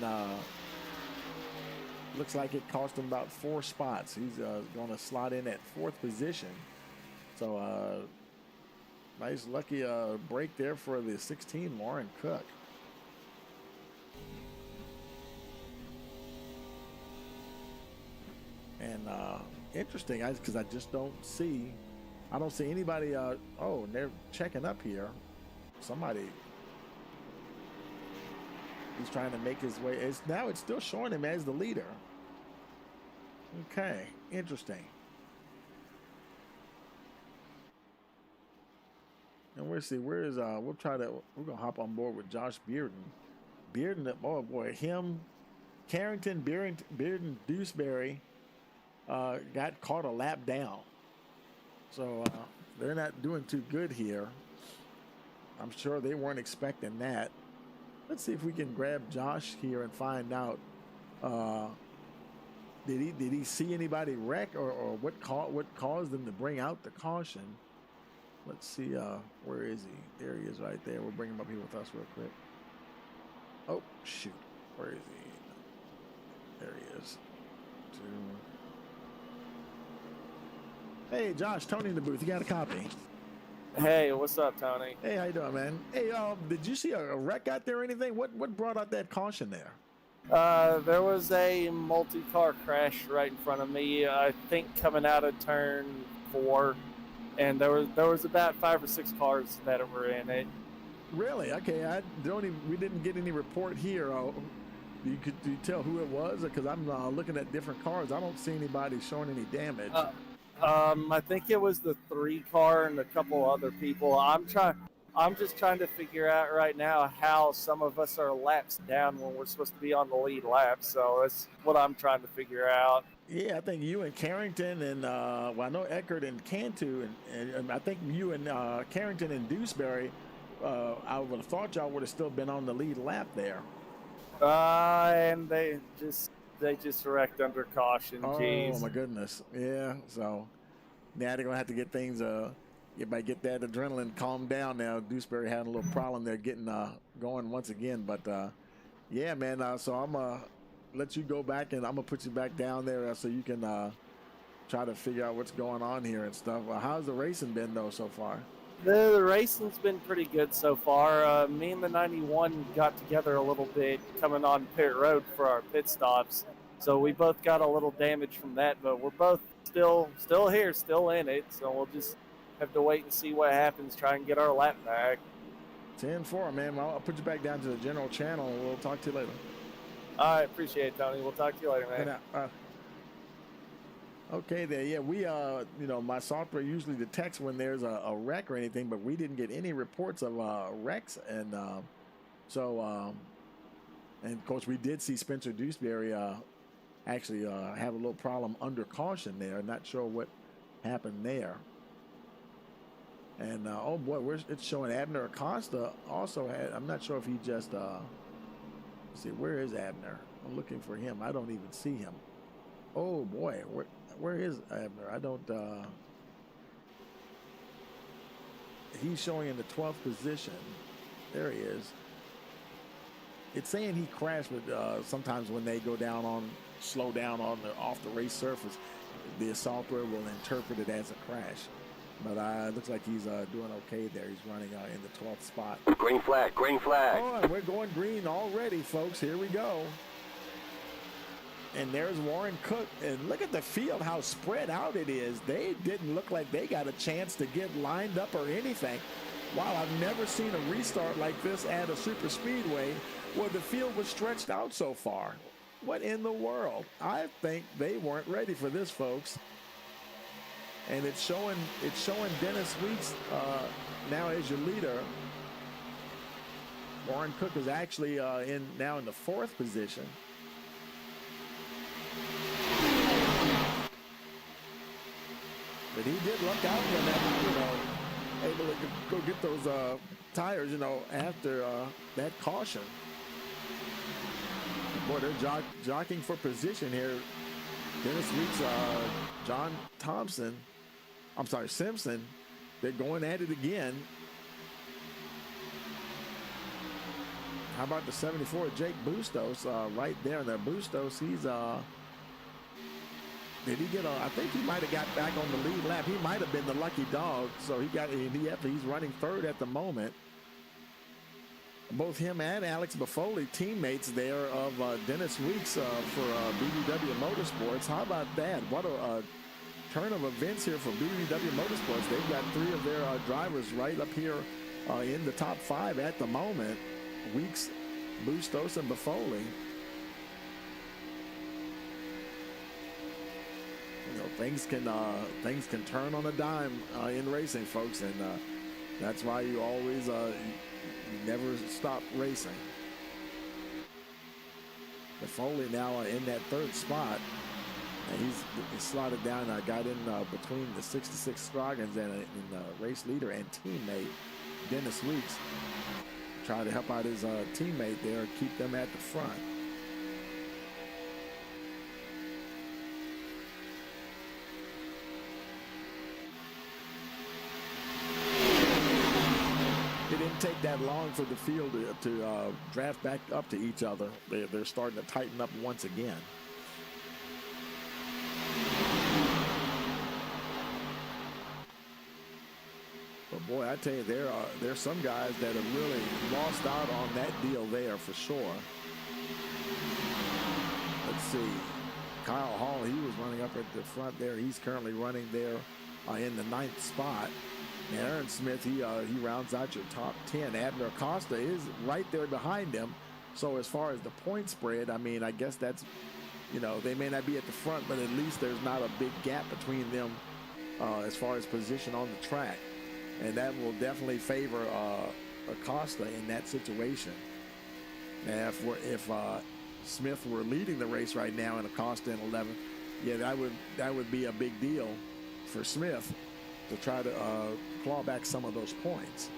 looks like it cost him about 4 spots. He's going to slot in at 4th position. So nice lucky break there for the 16 Warren Cook. And interesting, because I just don't see anybody. Oh, they're checking up here. Somebody, he's trying to make his way. It's still showing him as the leader. Okay, interesting. And we'll see. We're gonna hop on board with Josh Bearden. Oh boy, him, Carrington, Bearden, Dewsbury. Got caught a lap down. So they're not doing too good here. I'm sure they weren't expecting that. Let's see if we can grab Josh here and find out. Did he see anybody wreck or what caused them to bring out the caution? Let's see. Where is he? There he is right there. We'll bring him up here with us real quick. Oh, shoot. Where is he? There he is. Hey, Josh, Tony in the booth. You got a copy? Hey, what's up, Tony? Hey, how you doing, man? Hey, did you see a wreck out there or anything? What brought out that caution there? There was a multi-car crash right in front of me, I think coming out of turn 4, and there was about 5 or 6 cars that were in it. Really? Okay, we didn't get any report here. Could you tell who it was? Because I'm looking at different cars. I don't see anybody showing any damage. I think it was the 3 car and a couple other people. I'm just trying to figure out right now how some of us are laps down when we're supposed to be on the lead lap. So that's what I'm trying to figure out. Yeah, I think you and Carrington and I know Eckert and Cantu and I think you and Carrington and Dewsbury. I would have thought y'all would have still been on the lead lap there. And they just wrecked under caution. Jeez. Oh my goodness. Yeah. So now they're gonna have to get things. Get that adrenaline calmed down now. Dewsbury had a little problem there getting going once again, but Yeah, man. So I'm let you go back, and I'm gonna put you back down there so you can try to figure out what's going on here and stuff. How's the racing been though so far? The racing's been pretty good so far. Me and the 91 got together a little bit coming on pit road for our pit stops, so we both got a little damage from that. But we're both still here, still in it. So we'll just have to wait and see what happens. Try and get our lap back. 10-4, man. I'll put you back down to the general channel, and we'll talk to you later. I appreciate it, Tony. We'll talk to you later, man. Okay, there. Yeah, we you know, my software usually detects when there's a wreck or anything, but we didn't get any reports of wrecks, and and of course we did see Spencer Dewsbury actually have a little problem under caution there. Not sure what happened there. And oh boy, it's showing Abner Acosta also had. I'm not sure if he just. Let's see, where is Abner? I'm looking for him. I don't even see him. Oh boy, where is Abner? I don't. He's showing in the 12th position. There he is. It's saying he crashed with. Sometimes when they go down on, slow down on the off the race surface, the software will interpret it as a crash. But it looks like he's doing okay there. He's running in the 12th spot. Green flag, green flag. Oh, and we're going green already, folks. Here we go. And there's Warren Cook. And look at the field, how spread out it is. They didn't look like they got a chance to get lined up or anything. Wow, I've never seen a restart like this at a super speedway where the field was stretched out so far. What in the world? I think they weren't ready for this, folks. And it's showing Dennis Weeks now as your leader. Warren Cook is actually now in the 4th position. But he did luck out when that, able to go get those tires, after that caution. Boy, they're jockeying for position here. Dennis Weeks, John Simpson, they're going at it again. How about the 74, Jake Bustos, right there in there. Bustos, he's, did he get I think he might have got back on the lead lap. He might have been the lucky dog. So he's running 3rd at the moment. Both him and Alex Buffoli, teammates there of Dennis Weeks for BBW Motorsports. How about that? What a turn of events here for BBW Motorsports. They've got 3 of their drivers right up here in the top 5 at the moment. Weeks, Bustos, and Buffoli. Things can turn on a dime in racing, folks, and that's why you always you never stop racing. Buffoli now in that 3rd spot. And he's slotted down. Got in between the 66 Scroggins and race leader and teammate Dennis Weeks. Trying to help out his teammate there, keep them at the front. It didn't take that long for the field to draft back up to each other. They're starting to tighten up once again. But boy, I tell you, there's some guys that have really lost out on that deal there for sure. Let's see. Kyle Hall, he was running up at the front there. He's currently running there in the 9th spot. And Aaron Smith, he rounds out your top 10. Abner Acosta is right there behind him. So as far as the point spread, I mean, I guess that's, they may not be at the front, but at least there's not a big gap between them as far as position on the track. And that will definitely favor Acosta in that situation. Now, if Smith were leading the race right now and Acosta in 11th, yeah, that would be a big deal for Smith to try to claw back some of those points.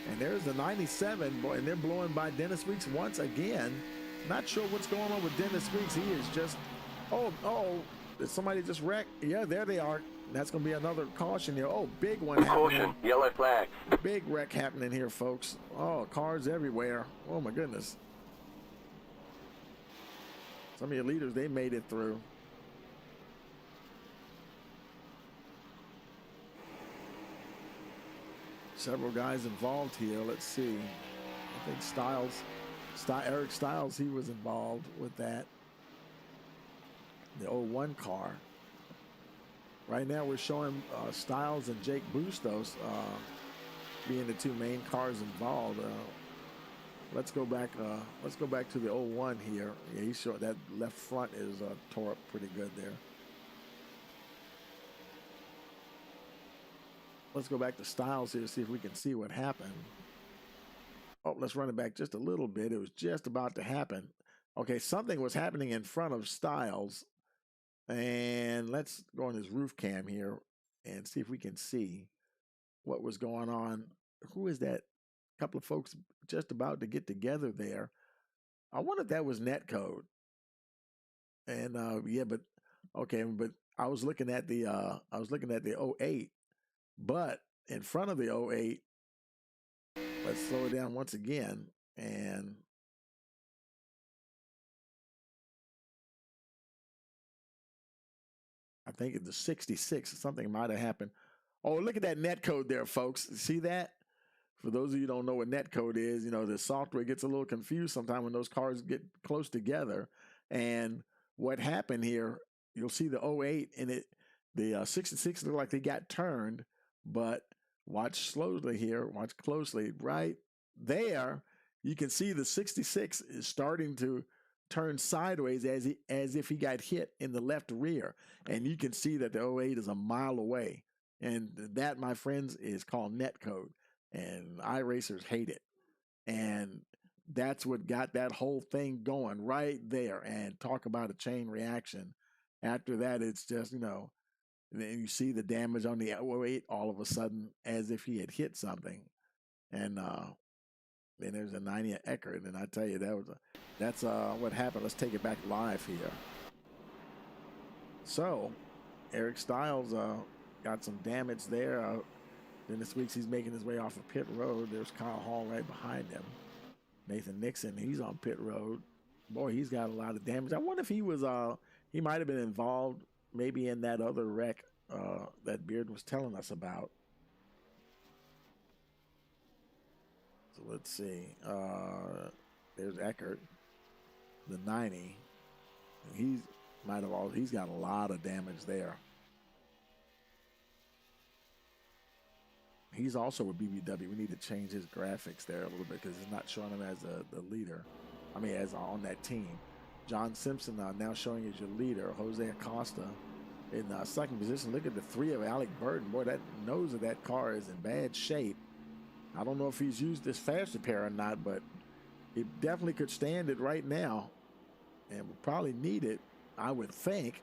And there's the 97, boy, and they're blowing by Dennis Weeks once again. Not sure what's going on with Dennis Weeks. He is just, did somebody just wreck? Yeah, there they are. That's going to be another caution here. Oh, big one happening. Caution, yellow flag. Big wreck happening here, folks. Oh, cars everywhere. Oh, my goodness. Some of your leaders, they made it through. Several guys involved here. Let's see. I think Eric Styles, he was involved with that. The 01 car. Right now we're showing Styles and Jake Bustos being the two main cars involved. Let's go back to the 01 here. Yeah, he's showing that left front is tore up pretty good there. Let's go back to Styles here, see if we can see what happened. Oh, let's run it back just a little bit. It was just about to happen. Okay, something was happening in front of Styles. And let's go on his roof cam here and see if we can see what was going on. Who is that? A couple of folks just about to get together there. I wonder if that was netcode. And yeah, but okay, but I was looking at the 08, but in front of the 08, let's slow it down once again and I think the 66, something might have happened. Oh, look at that net code there, folks. See that? For those of you who don't know what net code is, you know, the software gets a little confused sometimes when those cars get close together. And what happened here, you'll see the 08 and the 66 look like they got turned, but watch slowly here, watch closely. Right there, you can see the 66 is starting to turn sideways as if he got hit in the left rear. And you can see that the 08 is a mile away. And that, my friends, is called net code. And iRacers hate it. And that's what got that whole thing going right there. And talk about a chain reaction. After that, it's just, you know, and then you see the damage on the 08 all of a sudden as if he had hit something. And then there's a 90 at Eckert. And I tell you, that's what happened. Let's take it back live here. So, Eric Styles got some damage there. Then this week he's making his way off of pit road. There's Kyle Hall right behind him. Nathan Nixon, he's on pit road. Boy, he's got a lot of damage. I wonder if he was, he might have been involved maybe in that other wreck that Beard was telling us about. So let's see. There's Eckert, the 90. He's got a lot of damage there. He's also with BBW. We need to change his graphics there a little bit because it's not showing him as the leader. I mean, as on that team. John Simpson now showing as your leader. Jose Acosta in second position. Look at the 3 of Alec Burton. Boy, that nose of that car is in bad shape. I don't know if he's used this fast repair or not, but he definitely could stand it right now and would probably need it, I would think,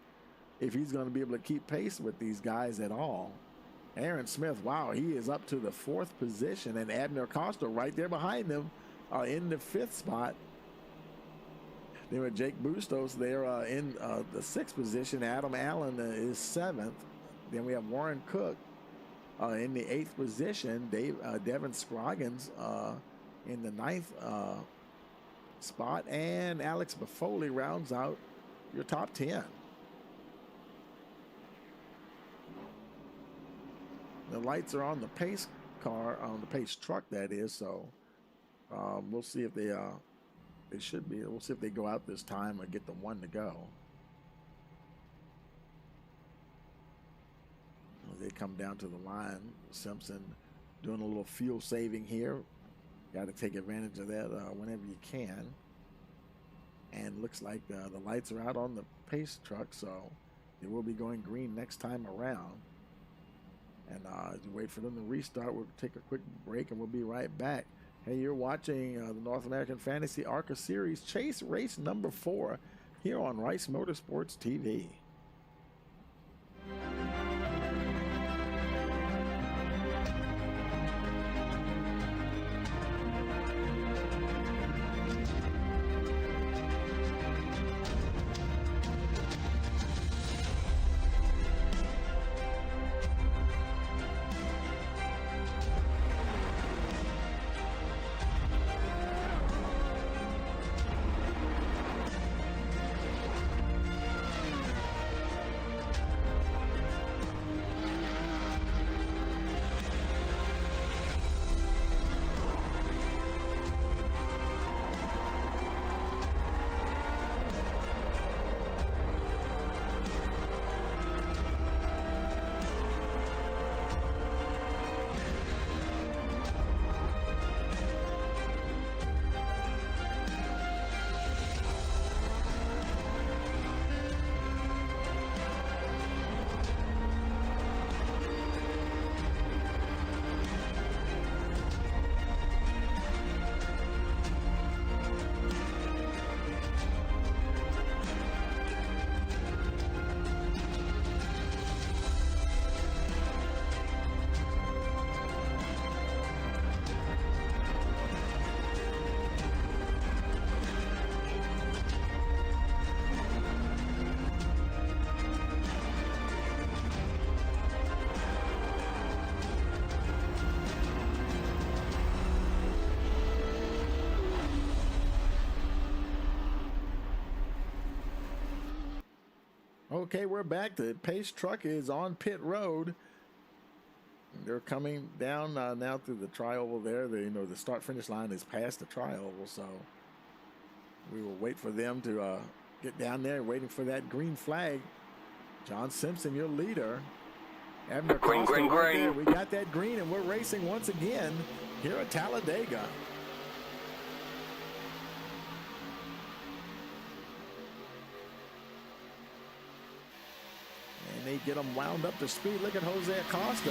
if he's going to be able to keep pace with these guys at all. Aaron Smith, wow, he is up to the 4th position, and Abner Costa right there behind him in the 5th spot. Then with Jake Bustos there in the 6th position. Adam Allen is 7th. Then we have Warren Cook in the 8th position. Devin Scroggins in the 9th spot. And Alex Buffoli rounds out your top 10. The lights are on the pace car, on the pace truck, that is. So we'll see if they should be. We'll see if they go out this time or get the 1 to go. They come down to the line. Simpson doing a little fuel saving here. Got to take advantage of that whenever you can. And looks like the lights are out on the pace truck, so they will be going green next time around. And as we wait for them to restart, we'll take a quick break and we'll be right back. Hey, you're watching the North American Fantasy ARCA Series Chase Race number 4 here on Rice Motorsports TV. Okay, we're back. The pace truck is on pit road. They're coming down now through the tri-oval there. The start-finish line is past the tri-oval, so we will wait for them to get down there, waiting for that green flag. John Simpson, your leader. Abner Green, Costa green, right green. there. We got that green, and we're racing once again here at Talladega. And they get him wound up to speed. Look at Jose Acosta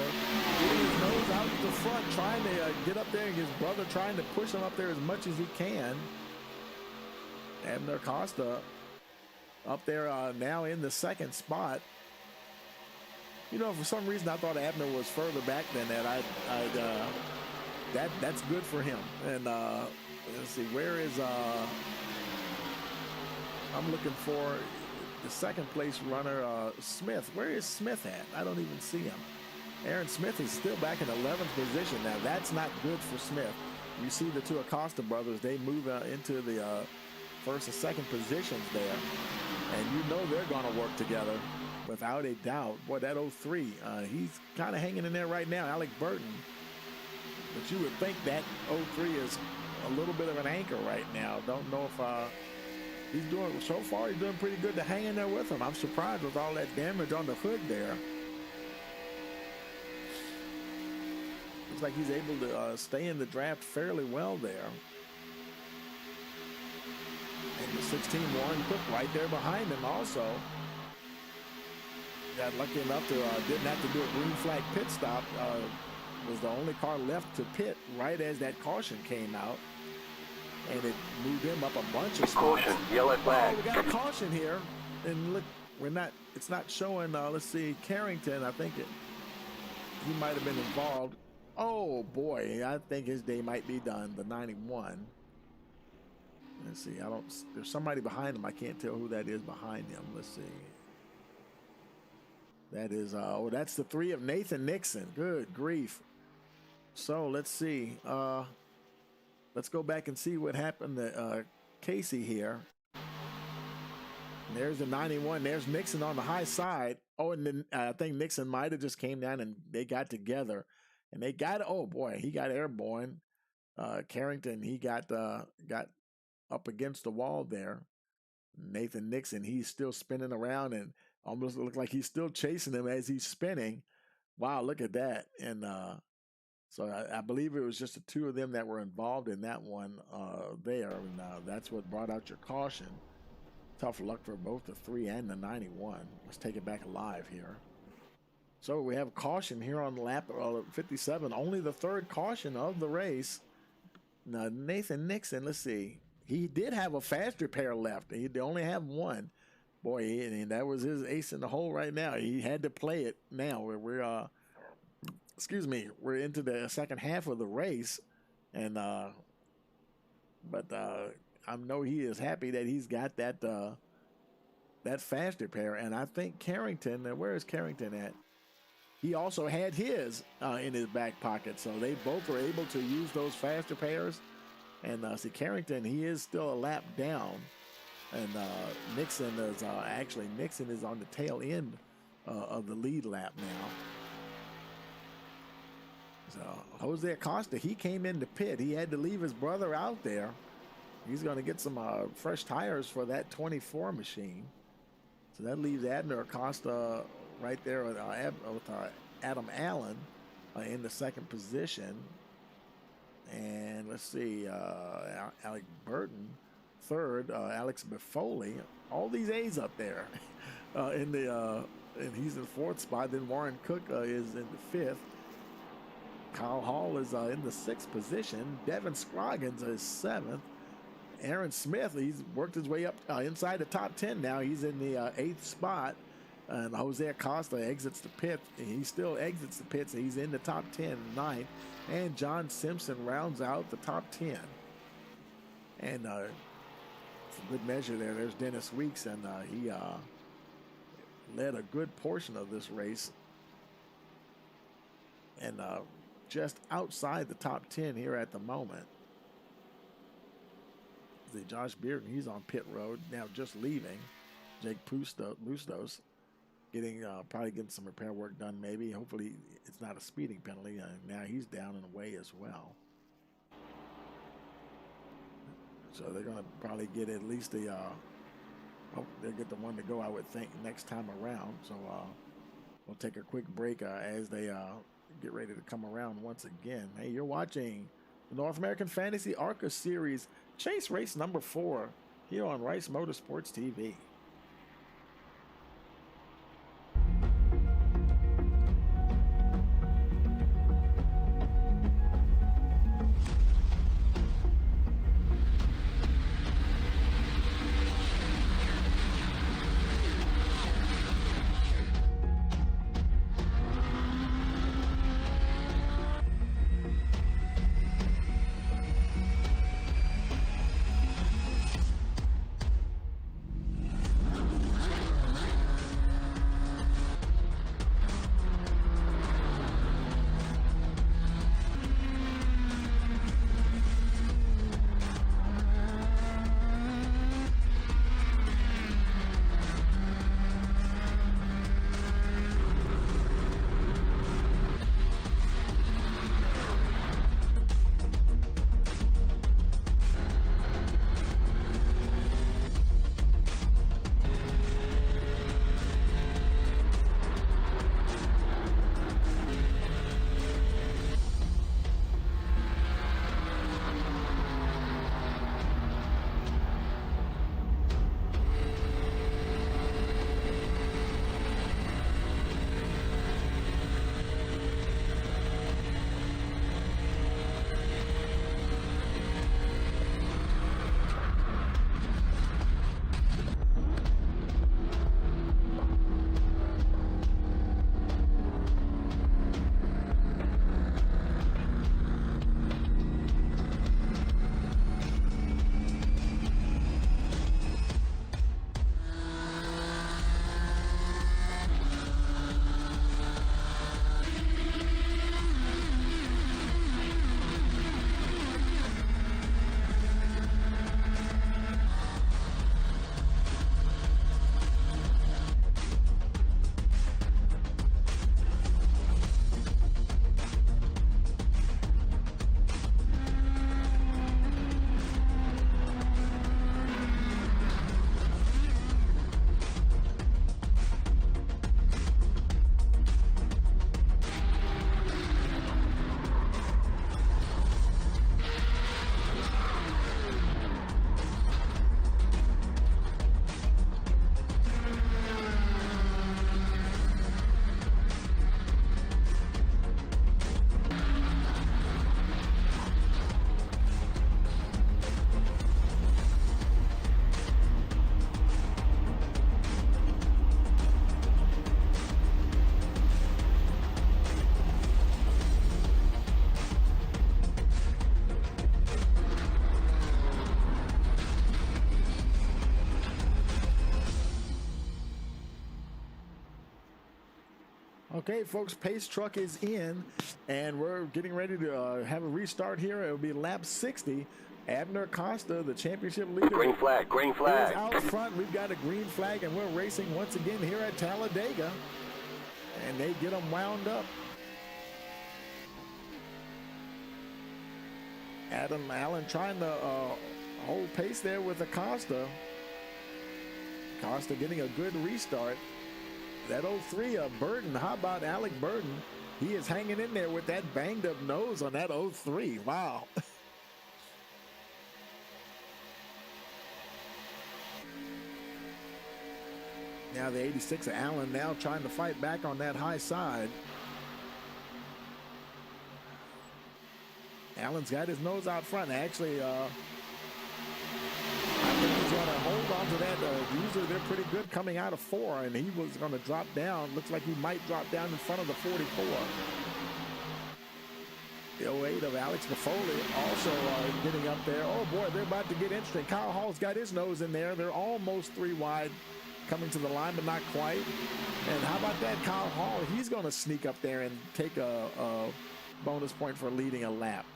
getting his nose out the front, trying to get up there, and his brother trying to push him up there as much as he can. Abner Acosta up there now in the second spot. For some reason I thought Abner was further back than that. That's good for him. And let's see, where is I'm looking for the second place runner, Smith. Where is Smith at? I don't even see him. Aaron Smith is still back in 11th position. Now that's not good for Smith. You see the two Acosta brothers, they move into the first and second positions there. And they're going to work together without a doubt. Boy, that 03, he's kind of hanging in there right now, Alec Burton. But you would think that 03 is a little bit of an anchor right now. Don't know if he's doing, so far he's doing pretty good to hang in there with him. I'm surprised with all that damage on the hood there. Looks like he's able to stay in the draft fairly well there. And the 16 Warren Cook right there behind him also. Got lucky enough to didn't have to do a green flag pit stop. Was the only car left to pit right as that caution came out. And it moved him up a bunch of spots. Caution, yellow flag. Oh, we got a caution here. And look, it's not showing, let's see, Carrington. I think he might have been involved. Oh boy, I think his day might be done, the 91. Let's see, there's somebody behind him. I can't tell who that is behind him. Let's see. That is, that's the 3 of Nathan Nixon. Good grief. So let's see. Let's go back and see what happened to Casey here. And there's the 91. There's Nixon on the high side. Oh, and then I think Nixon might have just came down and they got together. And they got, oh boy, he got airborne. Carrington, he got up against the wall there. Nathan Nixon, he's still spinning around and almost look like he's still chasing him as he's spinning. Wow, look at that. And so I believe it was just the 2 of them that were involved in that one there. And that's what brought out your caution. Tough luck for both the 3 and the 91. Let's take it back alive here. So we have caution here on lap 57. Only the 3rd caution of the race. Now, Nathan Nixon, let's see. He did have a faster pair left. He only have one. Boy, and that was his ace in the hole right now. He had to play it now. We're into the second half of the race. And, but I know he is happy that he's got that faster pair. And I think Carrington, where is Carrington at? He also had his in his back pocket. So they both were able to use those faster pairs. And see, Carrington, he is still a lap down. And Nixon is Nixon is on the tail end of the lead lap now. So Jose Acosta, he came in the pit. He had to leave his brother out there. He's going to get some fresh tires for that 24 machine. So that leaves Abner Acosta right there with Adam Allen in the second position. And let's see, Alec Burton, 3rd, Alex Befoli, all these A's up there and he's in the 4th spot. Then Warren Cook is in the 5th. Kyle Hall is in the 6th position. Devin Scroggins is 7th. Aaron Smith, he's worked his way up inside the top 10 now. He's in the 8th spot. And Jose Acosta exits the pit. He still exits the pits. He's in the top 10, 9th. And John Simpson rounds out the top 10. And for good measure there, there's Dennis Weeks. And he led a good portion of this race. And just outside the top 10 here at the moment. See, Josh Bearden, he's on pit road now, just leaving. Jake Bustos. probably getting some repair work done. Maybe, hopefully, it's not a speeding penalty. Now he's down and away as well. So they're going to probably get at least they'll get the one to go, I would think, next time around. So we'll take a quick break as they get ready to come around once again. Hey, you're watching the North American Fantasy ARCA Series Chase Race number 4 here on Rice Motorsports TV. Okay, folks, pace truck is in, and we're getting ready to have a restart here. It'll be lap 60. Abner Costa, the championship leader. Green flag, green flag. Is out front. We've got a green flag, and we're racing once again here at Talladega. And they get them wound up. Adam Allen trying to hold pace there with Acosta. Acosta getting a good restart. That 03 Burton, how about Alec Burton? He is hanging in there with that banged up nose on that 03. Wow. Now the 86 of Allen now trying to fight back on that high side. Allen's got his nose out front. Actually, I think he's going to hold on to that. Usually they're pretty good coming out of 4, and he was going to drop down. Looks like he might drop down in front of the 44. The 08 of Alex Buffoli also getting up there. Oh, boy, they're about to get interesting. Kyle Hall's got his nose in there. They're almost 3 wide coming to the line, but not quite. And how about that, Kyle Hall? He's going to sneak up there and take a bonus point for leading a lap.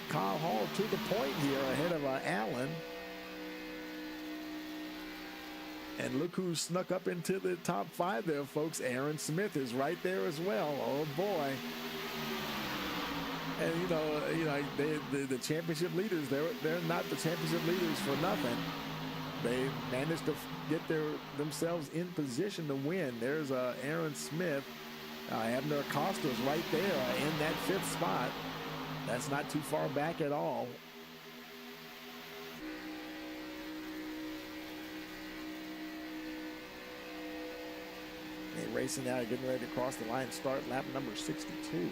Kyle Hall to the point here ahead of Allen. And look who snuck up into the top 5 there, folks. Aaron Smith is right there as well. Oh boy. And the championship leaders, they're not the championship leaders for nothing. They managed to get themselves in position to win. There's Aaron Smith. Abner Acosta's right there in that 5th spot. That's not too far back at all. They're racing now, getting ready to cross the line, start lap number 62.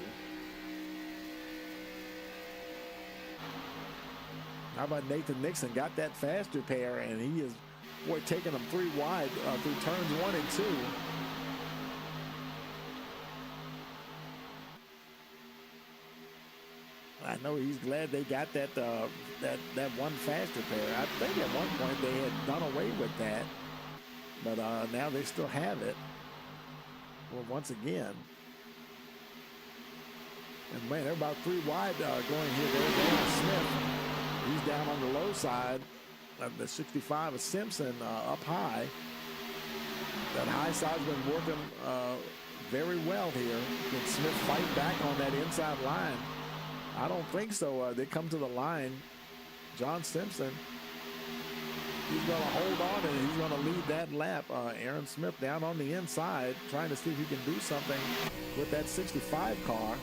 How about Nathan Nixon? Got that faster pair, and he is, boy, taking them 3 wide through turns 1 and 2. I know he's glad they got that one faster pair. I think at one point they had done away with that, but now they still have it. Well, once again. And man, they're about 3 wide going here. There's Aaron Smith. He's down on the low side. The 65 of Simpson up high. That high side's been working very well here. Can Smith fight back on that inside line? I don't think so. They come to the line. John Simpson, he's going to hold on and he's going to lead that lap. Aaron Smith down on the inside, trying to see if he can do something with that 65 car.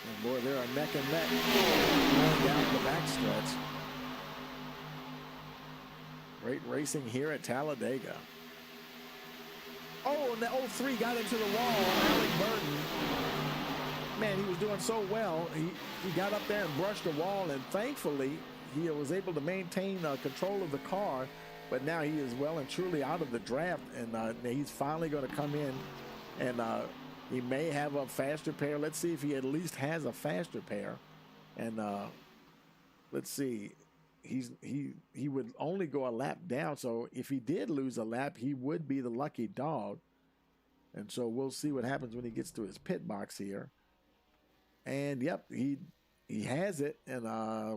And boy, they're a neck and neck going down the backstretch. Great racing here at Talladega. Oh, and the 03 got into the wall. Alec Burton. Man, he was doing so well. He got up there and brushed the wall, and thankfully he was able to maintain control of the car. But now he is well and truly out of the draft, and he's finally going to come in, and he may have a faster pair. Let's see if he at least has a faster pair. And let's see. He would only go a lap down, so if he did lose a lap, he would be the lucky dog. And so we'll see what happens when he gets to his pit box here. And yep, he has it, and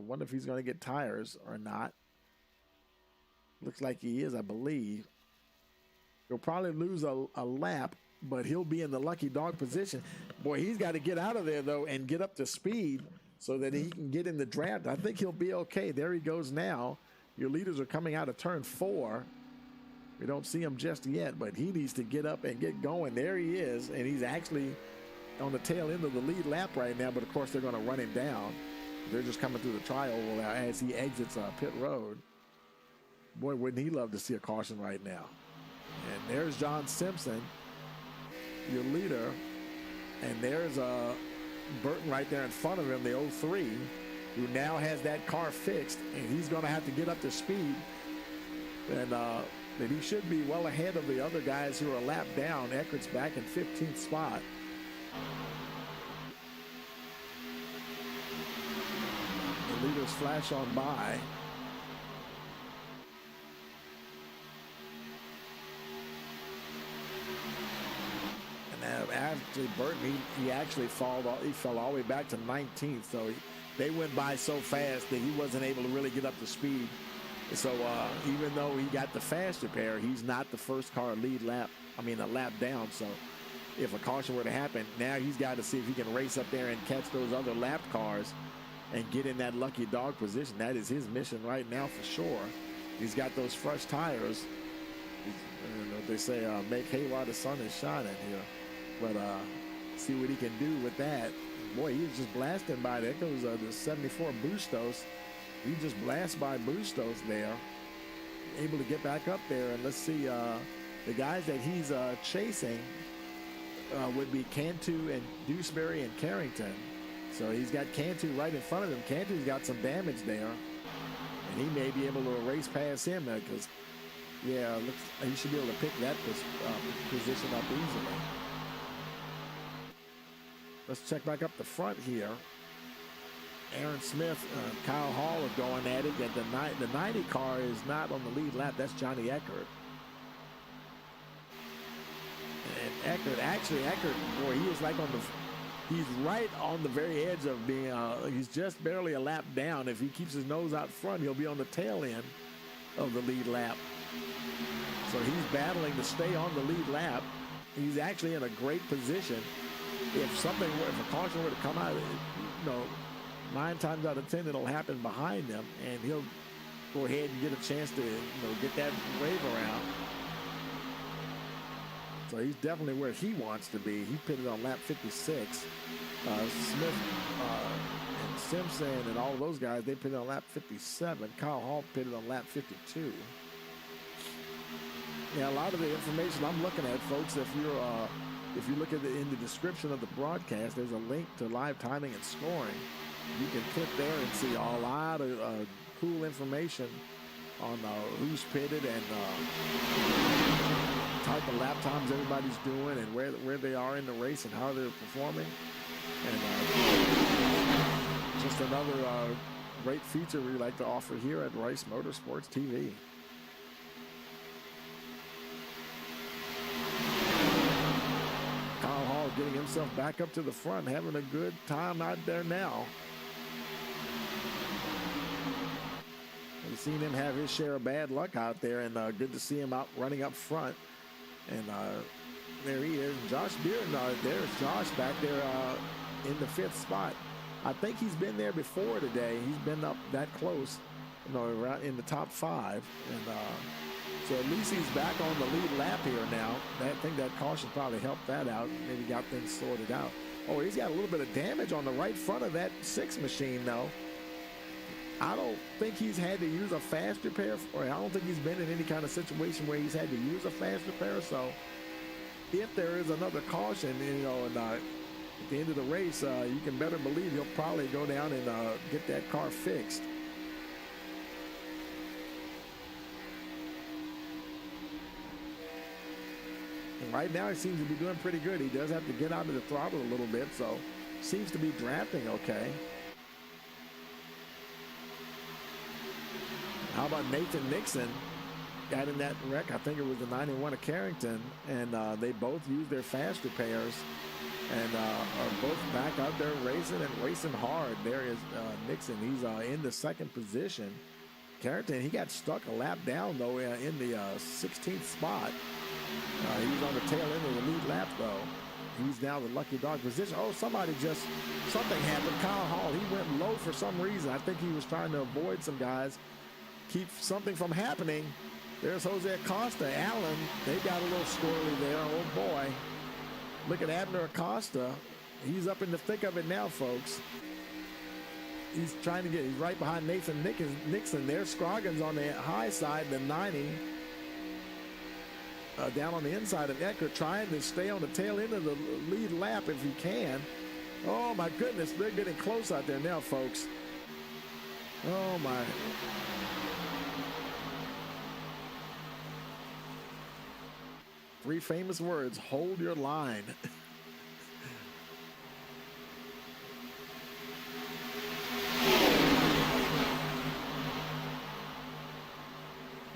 wonder if he's going to get tires or not. Looks like he is, I believe. He'll probably lose a lap, but he'll be in the lucky dog position. Boy, he's got to get out of there though and get up to speed, so that he can get in the draft. I think he'll be okay. There he goes now. Your leaders are coming out of turn 4. We don't see him just yet, but he needs to get up and get going. There he is, and he's actually on the tail end of the lead lap right now, but of course they're going to run him down. They're just coming through the tri-oval now as he exits pit road. Boy, wouldn't he love to see a caution right now. And there's John Simpson, your leader, and there's Burton right there in front of him, the 03, who now has that car fixed, and he's going to have to get up to speed. And he should be well ahead of the other guys who are a lap down. Eckert's back in 15th spot. The leaders flash on by. Actually, Burton, he actually fell all the way back to 19th, so they went by so fast that he wasn't able to really get up to speed. So even though he got the faster pair, he's not the first car a lap down. So if a caution were to happen, now he's got to see if he can race up there and catch those other lap cars and get in that lucky dog position. That is his mission right now for sure. He's got those fresh tires. They say make hay while the sun is shining here. But see what he can do with that. Boy, he was just blasting by. There goes the 74 Bustos. He just blasts by Bustos there. Able to get back up there. And let's see, the guys that he's chasing would be Cantu and Dewsbury and Carrington. So he's got Cantu right in front of him. Cantu's got some damage there. And he may be able to race past him because, yeah, he should be able to pick that position up easily. Let's check back up the front here. Aaron Smith, Kyle Hall are going at it. And the 90 car is not on the lead lap. That's Johnny Eckert. And Eckert. Actually, Eckert, boy, he is like he's right on the very edge of being, he's just barely a lap down. If he keeps his nose out front, he'll be on the tail end of the lead lap. So he's battling to stay on the lead lap. He's actually in a great position. If a caution were to come out, 9 times out of 10, it'll happen behind him, and he'll go ahead and get a chance to, get that wave around. So he's definitely where he wants to be. He pitted on lap 56. Smith and Simpson and all of those guys, they pitted on lap 57. Kyle Hall pitted on lap 52. Yeah, a lot of the information I'm looking at, folks, if you look at in the description of the broadcast, there's a link to live timing and scoring. You can click there and see a lot of cool information on who's pitted and type of lap times everybody's doing and where they are in the race and how they're performing. And just another great feature we like to offer here at Rice Motorsports TV. Kyle Hall getting himself back up to the front, having a good time out there now. We've seen him have his share of bad luck out there, and good to see him out running up front. And there he is, Josh Bearden. There's Josh back there in the 5th spot. I think he's been there before today. He's been up that close, right in the top 5. And so at least he's back on the lead lap here now. I think that caution probably helped that out. Maybe got things sorted out. Oh, he's got a little bit of damage on the right front of that 6 machine, though. I don't think he's had to use a fast repair, or I don't think he's been in any kind of situation where he's had to use a fast repair. So if there is another caution, and at the end of the race, you can better believe he'll probably go down and get that car fixed. And right now, he seems to be doing pretty good. He does have to get out of the throttle a little bit, so seems to be drafting okay. How about Nathan Nixon? Got in that wreck. I think it was the 91 of Carrington, and they both used their fast repairs and are both back out there racing hard. There is Nixon. He's in the 2nd position. Carrington, he got stuck a lap down, though, in the 16th spot. He was on the tail end of the lead lap, though. He's now the lucky dog position. Oh, something happened. Kyle Hall, he went low for some reason. I think he was trying to avoid some guys, keep something from happening. There's Jose Acosta. Allen, they got a little squirrely there. Oh, boy. Look at Abner Acosta. He's up in the thick of it now, folks. He's right behind Nathan Nixon there. Scroggins on the high side, the 90. Down on the inside of Eckert, trying to stay on the tail end of the lead lap if he can. Oh, my goodness. They're getting close out there now, folks. Oh, my. Three famous words: hold your line.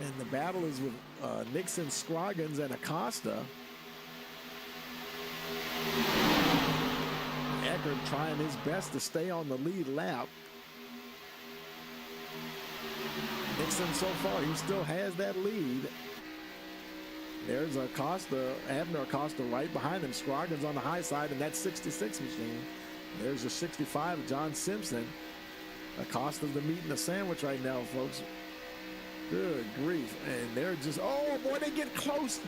And the battle is with Nixon, Scroggins, and Acosta. Eckert trying his best to stay on the lead lap. Nixon, so far, he still has that lead. There's Abner Acosta right behind him. Scroggins on the high side in that 66 machine. There's the 65, John Simpson. Acosta's the meat in the sandwich right now, folks. Good grief. And they're just, oh boy, they get close.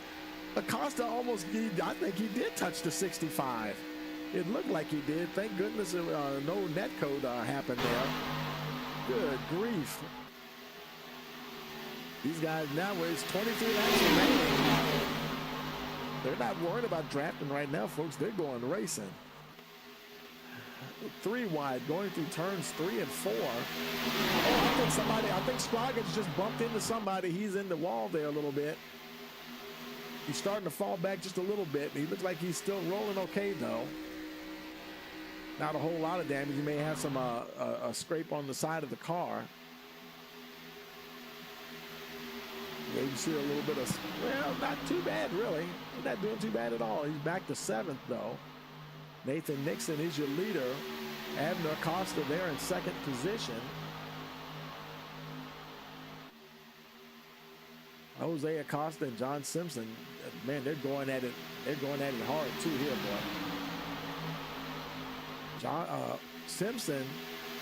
Acosta I think he did touch the 65. It looked like he did. Thank goodness no net code happened there. Good grief. These guys now, it's 23 laps remaining. They're not worried about drafting right now, folks. They're going racing. 3 wide, going through turns 3 and 4. Oh, I think Scroggins just bumped into somebody. He's in the wall there a little bit. He's starting to fall back just a little bit. He looks like he's still rolling okay, though. Not a whole lot of damage. He may have some a scrape on the side of the car. You see a little bit of, well, not too bad, really. He's not doing too bad at all. He's back to 7th, though. Nathan Nixon is your leader. Abner Acosta there in 2nd position. Jose Acosta and John Simpson, man, they're going at it. They're going at it hard too here, boy. Simpson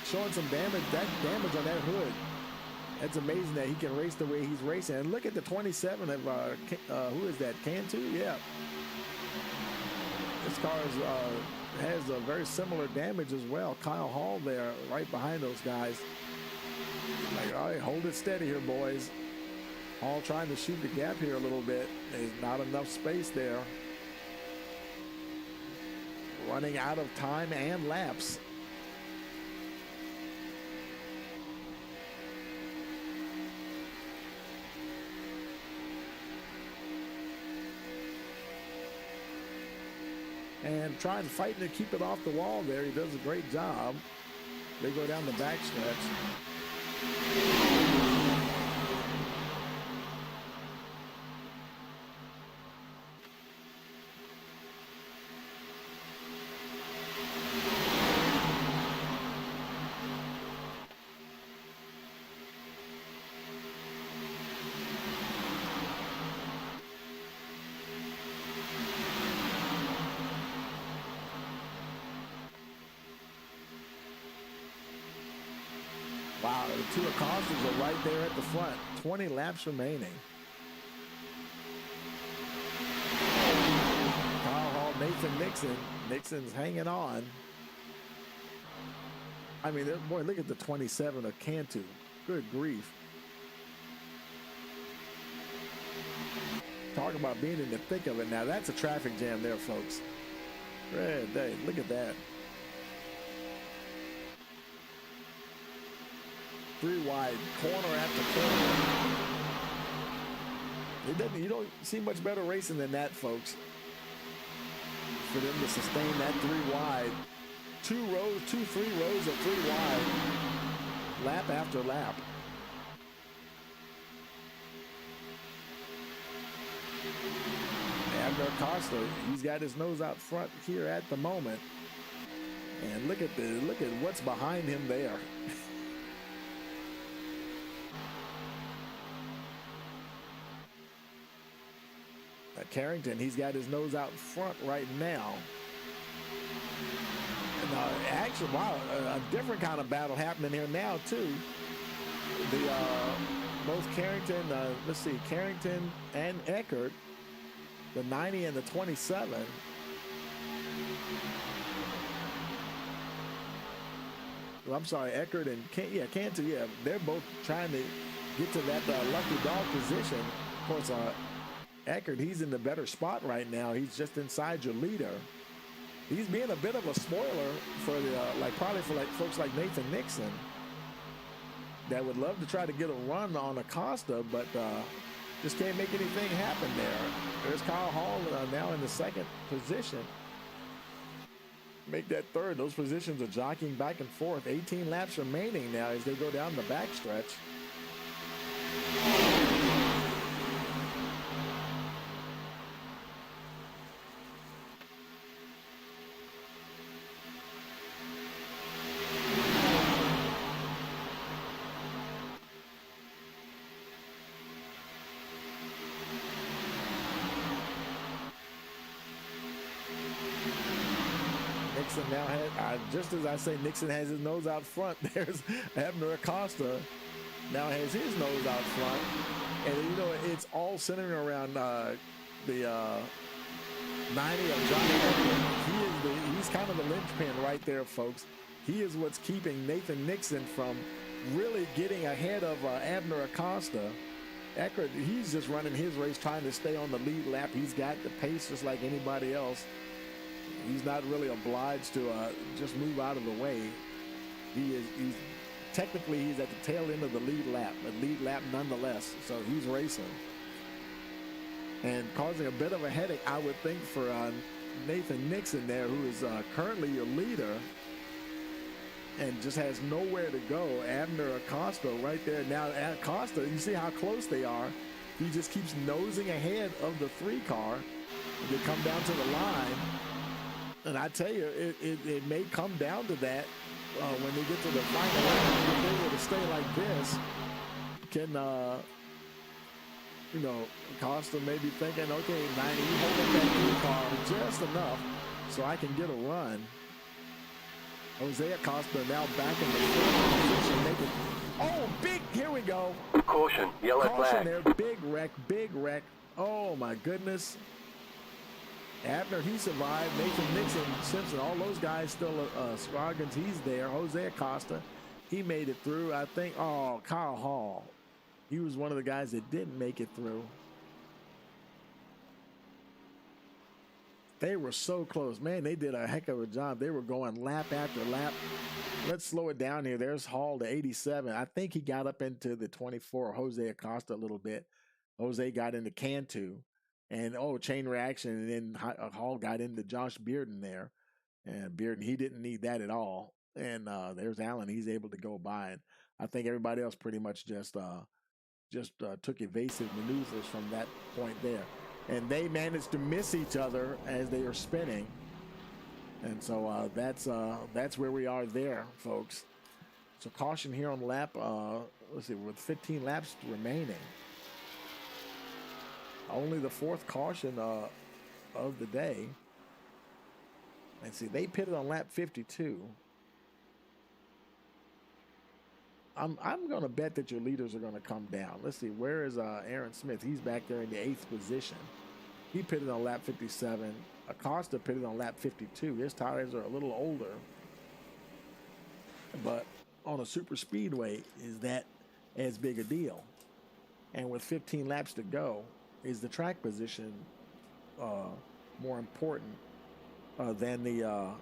showing some damage. That damage on that hood. That's amazing that he can race the way he's racing. And look at the 27 of who is that? Cantu? Yeah. This car has a very similar damage as well. Kyle Hall there, right behind those guys. Like, all right, hold it steady here, boys. Hall trying to shoot the gap here a little bit. There's not enough space there. Running out of time and laps. And trying to fight to keep it off the wall there. He does a great job. They go down the backstretch. Wow, the two Acostas are right there at the front. 20 laps remaining. Kyle Hall, Nathan Nixon. Nixon's hanging on. I mean, boy, look at the 27 of Cantu. Good grief. Talk about being in the thick of it now. That's a traffic jam there, folks. Red day. Look at that. 3 wide, corner after corner. You don't see much better racing than that, folks. For them to sustain that 3 wide. 3 rows of 3 wide. Lap after lap. Abner Acosta, he's got his nose out front here at the moment. And look at what's behind him there. Carrington, he's got his nose out front right now. And actually, wow, a different kind of battle happening here now too. Both Carrington, let's see, Carrington and Eckert, the 90 and the 27. Well, I'm sorry, Eckert and Cantu, yeah, they're both trying to get to that lucky dog position. Of course, Eckert, he's in the better spot right now. He's just inside your leader. He's being a bit of a spoiler for probably for folks like Nathan Nixon that would love to try to get a run on Acosta, but just can't make anything happen there. There's Kyle Hall now in the 2nd position. Make that 3rd. Those positions are jockeying back and forth. 18 laps remaining now as they go down the backstretch. Now just as I say, Nixon has his nose out front. There's Abner Acosta now has his nose out front, and you know it's all centering around the 90 of Johnny Eckert. He's kind of the linchpin right there, folks. He is what's keeping Nathan Nixon from really getting ahead of Abner Acosta. Eckert, he's just running his race, trying to stay on the lead lap. He's got the pace just like anybody else. He's not really obliged to just move out of the way. He's technically he's at the tail end of the lead lap, but lead lap nonetheless. So he's racing and causing a bit of a headache, I would think, for Nathan Nixon there, who is currently your leader and just has nowhere to go. Abner Acosta right there now. Acosta, you see how close they are. He just keeps nosing ahead of the 3 car. They come down to the line, and I tell you, it may come down to that when they get to the final lap. If they were to stay like this, can you know, Costa may be thinking, okay, 90, you hold up that 3 car just enough so I can get a run. Jose Acosta now back in the 4th position, making, oh, big, here we go. Caution, yellow Caution flag. there, big wreck. Oh my goodness. Abner, he survived. Nathan Nixon, Simpson, all those guys still, Scroggins, he's there. Jose Acosta, he made it through. I think, oh, Kyle Hall. He was one of the guys that didn't make it through. They were so close. Man, they did a heck of a job. They were going lap after lap. Let's slow it down here. There's Hall to 87. I think he got up into the 24, Jose Acosta, a little bit. Jose got into Cantu. And, chain reaction. And then Hall got into Josh Bearden there. And Bearden, he didn't need that at all. And there's Allen. He's able to go by. And I think everybody else pretty much just took evasive maneuvers from that point there. And they managed to miss each other as they are spinning. And so that's where we are there, folks. So caution here on lap, let's see, with 15 laps remaining. Only the 4th caution of the day. And see, they pitted on lap 52. I'm going to bet that your leaders are going to come down. Let's see, where is Aaron Smith? He's back there in the 8th position. He pitted on lap 57. Acosta pitted on lap 52. His tires are a little older. But on a super speedway, is that as big a deal? And with 15 laps to go, is the track position more important than the,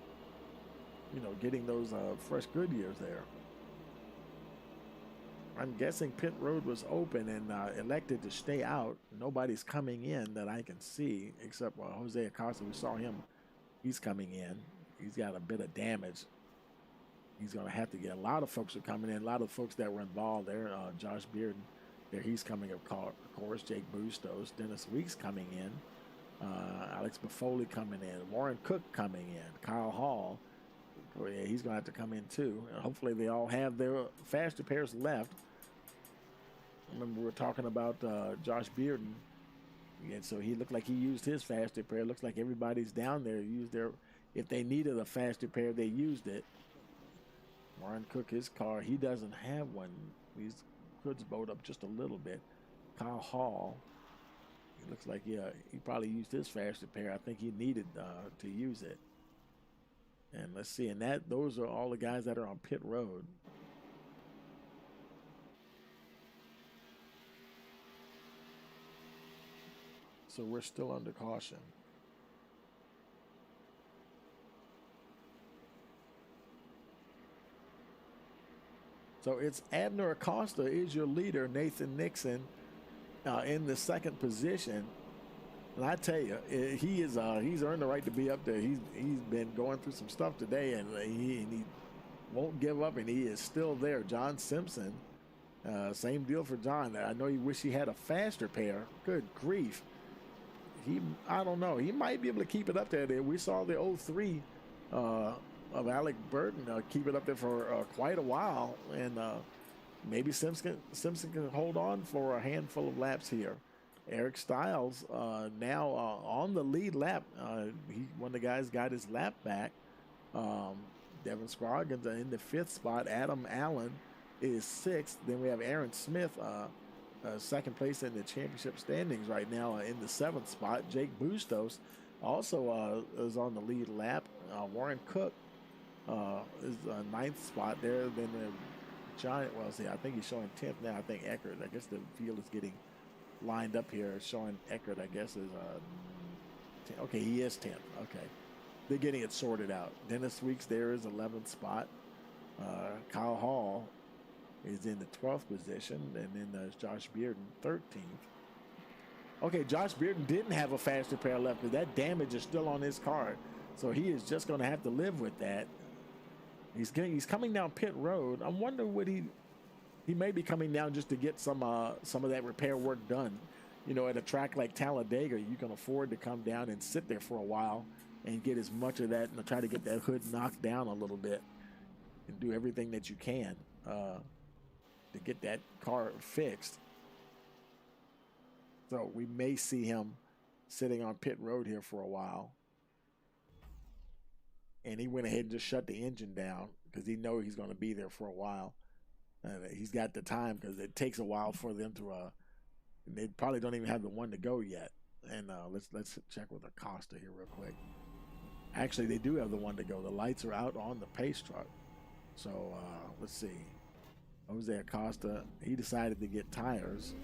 getting those fresh Goodyears there? I'm guessing pit road was open and elected to stay out. Nobody's coming in that I can see except Jose Acosta. We saw him. He's coming in. He's got a bit of damage. He's going to have to get. A lot of folks are coming in. A lot of folks that were involved there. Josh Bearden, there he's coming, of course. Jake Bustos. Dennis Weeks coming in. Alex Buffoli coming in. Warren Cook coming in. Kyle Hall. Oh, yeah, he's going to have to come in too. And hopefully they all have their fast repairs left. Remember we were talking about Josh Bearden. And so he looked like he used his fast repair. Looks like everybody's down there used their, if they needed a fast repair, they used it. Warren Cook, his car, he doesn't have one. He's Hood's bowed up just a little bit. Kyle Hall, he looks like, yeah, he probably used his fast repair. I think he needed to use it. And let's see, and those are all the guys that are on pit road. So we're still under caution. So it's Abner Acosta is your leader, Nathan Nixon in the 2nd position. And I tell you, he's earned the right to be up there. He's been going through some stuff today, and he won't give up, and he is still there. John Simpson, same deal for John. I know he wish he had a fast repair. Good grief. I don't know. He might be able to keep it up there. We saw the 03 of Alec Burton keep it up there for quite a while, and maybe Simpson can hold on for a handful of laps here. Eric Stiles now on the lead lap. One of the guys got his lap back. Devin Scroggins in the 5th spot. Adam Allen is 6th. Then we have Aaron Smith, 2nd place in the championship standings right now in the 7th spot. Jake Bustos also is on the lead lap. Warren Cook is 9th spot there. Then John, I think he's showing 10th now. I think Eckert. I guess the field is getting lined up here, showing Eckert, I guess, is 10. Okay, he is 10th. Okay, they're getting it sorted out. Dennis Weeks there is 11th spot. Kyle Hall is in the 12th position, and then there's Josh Bearden 13th. Okay, Josh Bearden didn't have a fast repair left, but that damage is still on his car, so he is just going to have to live with that. He's coming down pit road. I'm wondering what he may be coming down just to get some of that repair work done. you know, at a track like Talladega, you can afford to come down and sit there for a while and get as much of that and try to get that hood knocked down a little bit and do everything that you can to get that car fixed. So we may see him sitting on pit road here for a while. And he went ahead and just shut the engine down because he knows he's going to be there for a while. He's got the time because it takes a while for them to. They probably don't even have the one to go yet. And let's check with Acosta here real quick. Actually, they do have the one to go. The lights are out on the pace truck. So let's see. Jose Acosta, he decided to get tires.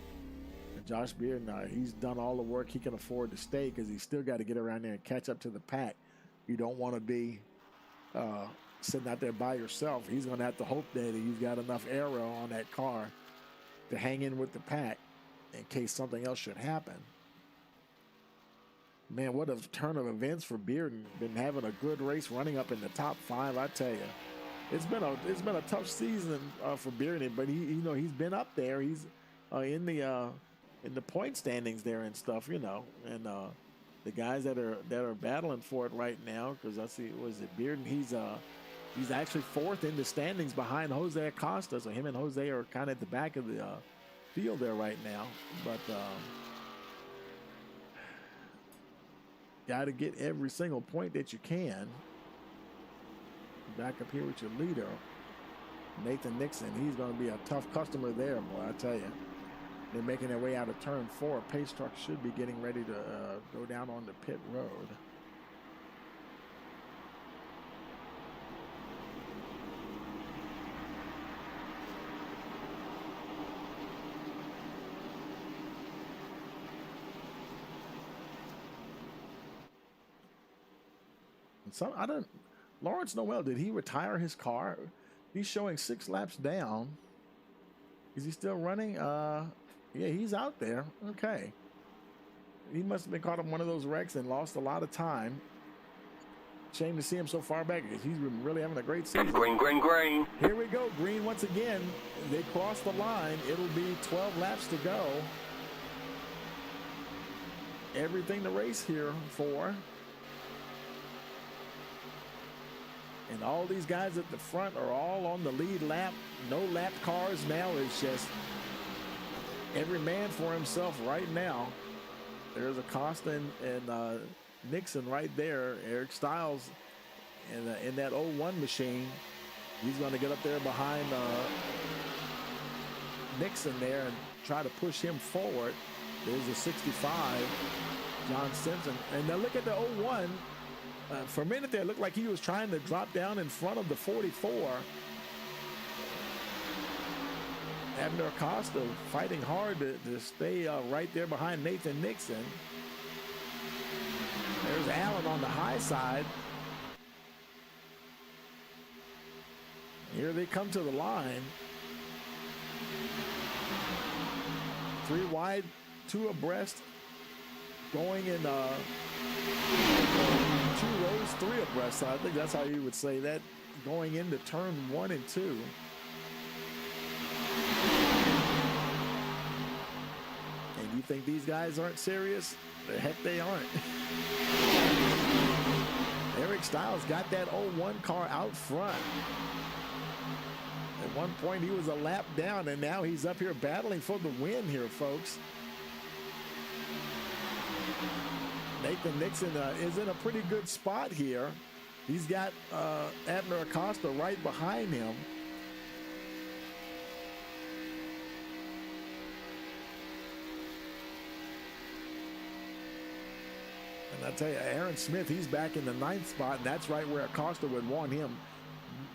And Josh Bearden, he's done all the work he can afford to stay because he's still got to get around there and catch up to the pack. You don't want to be sitting out there by yourself. He's going to have to hope that he's got enough aero on that car to hang in with the pack in case something else should happen. Man, what a turn of events for Bearden. Been having a good race, running up in the top 5. I tell you, it's been a tough season for Bearden, but he's been up there. He's in the point standings there and stuff, you know, and the guys that are battling for it right now, because I see, was it Bearden? He's actually 4th in the standings behind Jose Acosta. So him and Jose are kind of at the back of the field there right now. But got to get every single point that you can. Back up here with your leader, Nathan Nixon. He's going to be a tough customer there, boy, I tell you. They're making their way out of turn 4. Pace truck should be getting ready to go down on the pit road. And Lawrence Noel, did he retire his car? He's showing 6 laps down. Is he still running? Yeah, he's out there. Okay. He must have been caught up in one of those wrecks and lost a lot of time. Shame to see him so far back because he's been really having a great season. Green, green, green. Here we go, green once again. They cross the line. It'll be 12 laps to go. Everything to race here for. And all these guys at the front are all on the lead lap. No lap cars now. It's just every man for himself right now. There's Acosta and Nixon right there. Eric Styles in that 01 machine. He's going to get up there behind Nixon there and try to push him forward. There's a 65, John Simpson. And now look at the 01. For a minute there, it looked like he was trying to drop down in front of the 44. Abner Acosta fighting hard to stay right there behind Nathan Nixon. There's Allen on the high side. Here they come to the line. 3 wide, 2 abreast, going in 2 rows, 3 abreast. So I think that's how you would say that, going into turn 1 and 2. And you think these guys aren't serious? The heck they aren't. Eric Styles got that 01 car out front. At one point he was a lap down, and now he's up here battling for the win here, folks. Nathan Nixon is in a pretty good spot here. He's got Abner Acosta right behind him. And I tell you, Aaron Smith, he's back in the 9th spot, and that's right where Acosta would want him.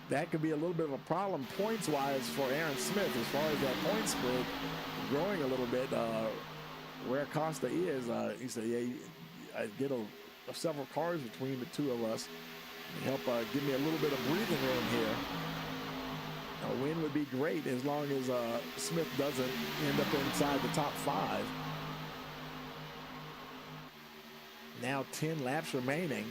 That could be a little bit of a problem points-wise for Aaron Smith as far as that point spread growing a little bit. Where Acosta is, he said, yeah, I get several cars between the 2 of us. Help give me a little bit of breathing room here. A win would be great as long as Smith doesn't end up inside the top 5. Now 10 laps remaining.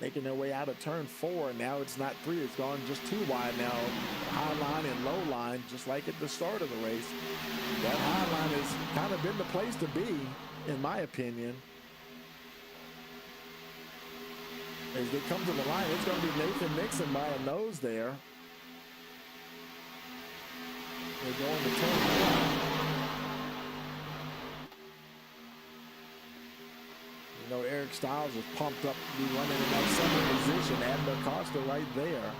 making their way out of turn 4. Now it's not 3, it's gone just 2 wide now. High line and low line, just like at the start of the race. That high line has kind of been the place to be, in my opinion. As they come to the line, it's going to be Nathan Nixon by a nose there. They're going to turn 1. You know, Eric Styles is pumped up to be running in that second position. Abner Costa right there.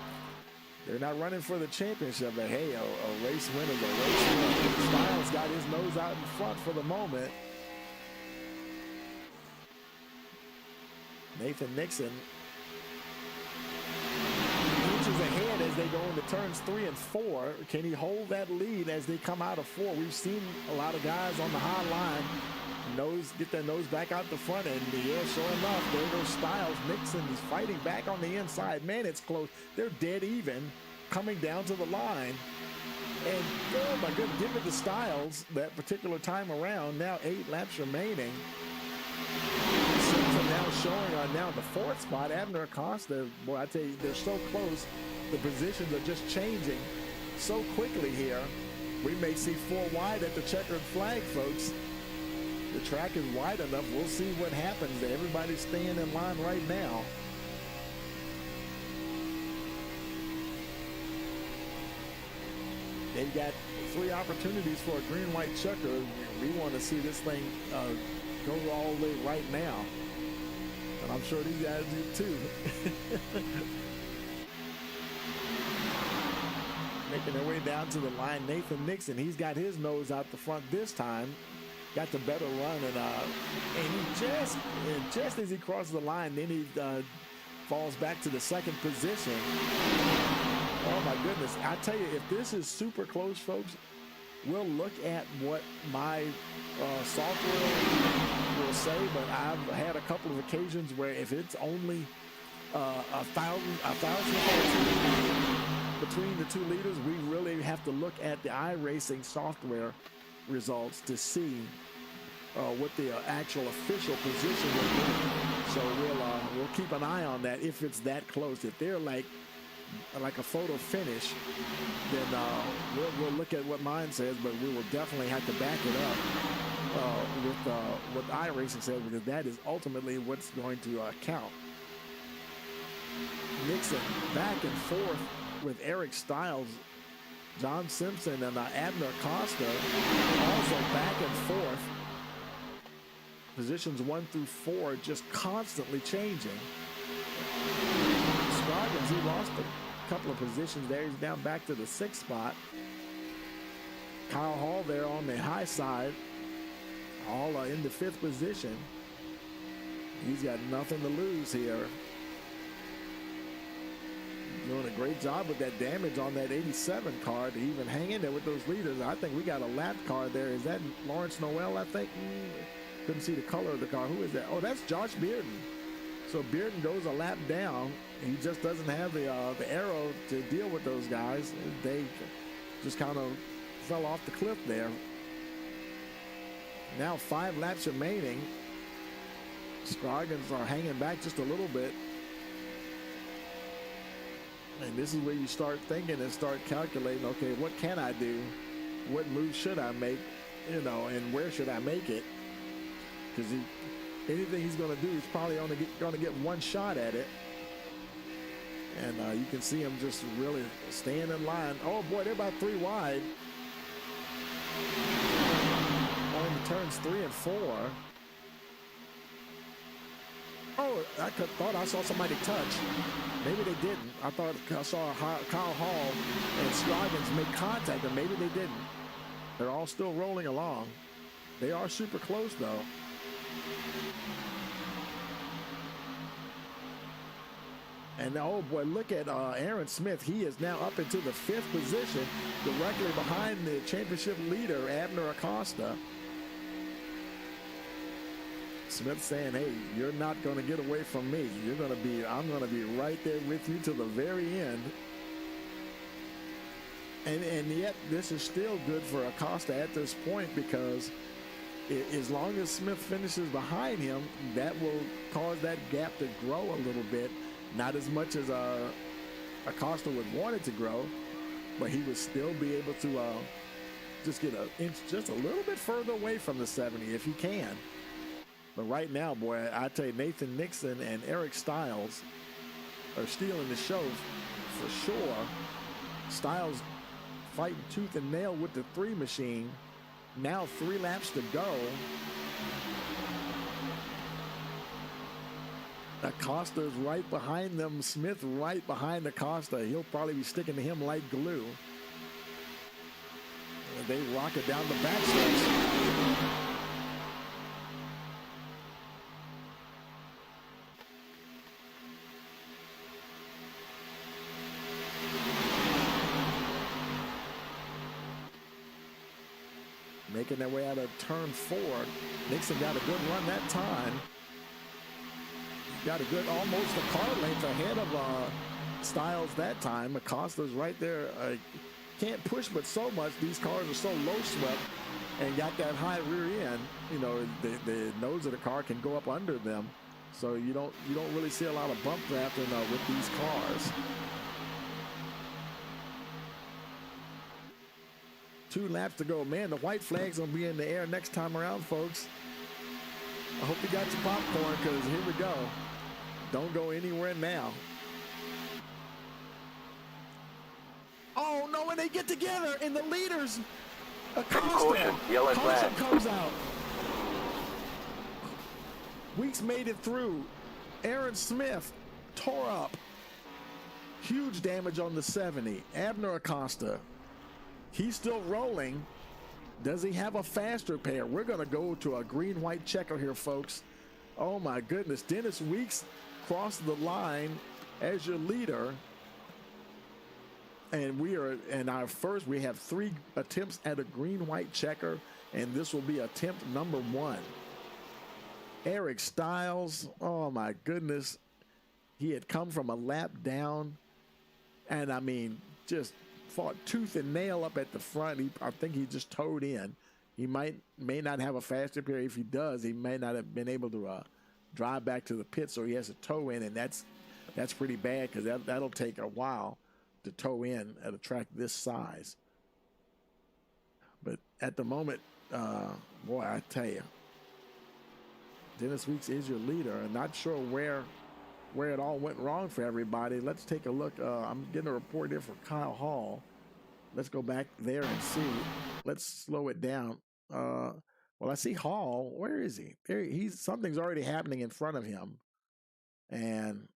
They're not running for the championship, but hey, a race win is a race win. Styles got his nose out in front for the moment. Nathan Nixon inches ahead as they go into turns 3 and 4. Can he hold that lead as they come out of 4? We've seen a lot of guys on the high line get their nose back out the front end. Yeah, sure enough, there goes Styles. Nixon is fighting back on the inside. Man, it's close. They're dead even coming down to the line. And oh my goodness, give it to Styles that particular time around. Now 8 laps remaining. Simpson now showing now the 4th spot. Abner Acosta, boy, I tell you, they're so close. The positions are just changing so quickly here. We may see 4 wide at the checkered flag, folks. The track is wide enough. We'll see what happens. Everybody's staying in line right now. They've got 3 opportunities for a green-white checker. We want to see this thing go all the way right now. And I'm sure these guys do too. Making their way down to the line. Nathan Nixon, he's got his nose out the front this time. Got the better run, and he just as he crosses the line, then he falls back to the 2nd position. Oh my goodness! I tell you, if this is super close, folks, we'll look at what my software will say. But I've had a couple of occasions where if it's only a thousand between the 2 leaders, we really have to look at the iRacing software results to see what the actual official position will be. So we'll keep an eye on that if it's that close. If they're like a photo finish, then we'll look at what mine says, but we will definitely have to back it up with what iRacing says, because that is ultimately what's going to count. Nixon back and forth with Eric Styles. John Simpson and Abner Costa also back and forth. Positions 1 through 4 just constantly changing. Scoggins, he lost a couple of positions there. He's down back to the 6th spot. Kyle Hall there on the high side, all in the 5th position. He's got nothing to lose here. Doing a great job with that damage on that 87 car to even hang in there with those leaders. I think we got a lap car there. Is that Lawrence Noel, I think? Couldn't see the color of the car. Who is that? Oh, that's Josh Bearden. So Bearden goes a lap down. He just doesn't have the arrow to deal with those guys. They just kind of fell off the cliff there. Now 5 laps remaining. Scoggins are hanging back just a little bit. And this is where you start thinking and start calculating, okay, what can I do? What move should I make? And where should I make it? Because anything he's going to do, he's probably only going to get 1 shot at it. And you can see him just really staying in line. Oh, boy, they're about 3 wide. On the turns 3 and 4. Oh, I thought I saw somebody touch. Maybe they didn't. I thought I saw Kyle Hall and Scoggins make contact, but maybe they didn't. They're all still rolling along. They are super close, though. And oh boy, look at Aaron Smith. He is now up into the 5th position, directly behind the championship leader, Abner Acosta. Smith saying, hey, you're not going to get away from me. I'm going to be right there with you to the very end. And yet this is still good for Acosta at this point, because as long as Smith finishes behind him, that will cause that gap to grow a little bit. Not as much as Acosta would want it to grow, but he would still be able to just get an inch, just a little bit further away from the 70 if he can. But right now, boy, I tell you, Nathan Nixon and Eric Styles are stealing the show for sure. Styles fighting tooth and nail with the 3 machine. Now 3 laps to go. Acosta's right behind them. Smith right behind Acosta. He'll probably be sticking to him like glue. And they rock it down the backstretch. Making their way out of turn 4. Nixon got a good run that time. Got a good, almost a car length ahead of Styles that time. Acosta's right there. Can't push but so much. These cars are so low swept and got that high rear end. You know, the nose of the car can go up under them. So you don't really see a lot of bump drafting with these cars. 2 laps to go. Man, the white flag's gonna be in the air next time around, folks. I hope you got your popcorn, because here we go. Don't go anywhere now. Oh no, and they get together, and the leaders, Caution, yellow flag. comes out. Weeks made it through. Aaron Smith tore up. Huge damage on the 70. Abner Acosta, he's still rolling. Does he have a faster pair? We're going to go to a green-white checker here, folks. Oh, my goodness. Dennis Weeks crossed the line as your leader. And we are in our first. We have 3 attempts at a green-white checker, and this will be attempt number 1. Eric Styles, oh, my goodness. He had come from a lap down, and, I mean, just fought tooth and nail up at the front. I think he just towed in. He may not have a faster pair. If he does, he may not have been able to drive back to the pit, so he has to tow in, and that's pretty bad, because that'll take a while to tow in at a track this size. But at the moment, boy, I tell you, Dennis Weeks is your leader. I'm not sure where it all went wrong for everybody. Let's take a look. I'm getting a report here for Kyle Hall. Let's go back there and see. Let's slow it down. Well, I see Hall. Where is he? There, something's already happening in front of him, and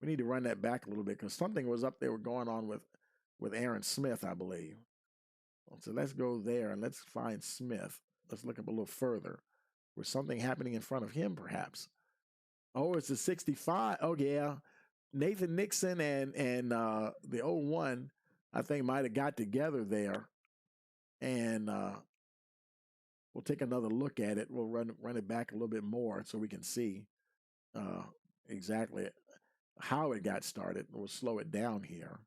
we need to run that back a little bit, because something was up there going on with Aaron Smith, I believe. So let's go there and let's find Smith. Let's look up a little further. Was something happening in front of him, perhaps? Oh, it's the 65. Oh, yeah. Nathan Nixon and the 01, I think, might have got together there. And we'll take another look at it. We'll run it back a little bit more so we can see exactly how it got started. We'll slow it down here.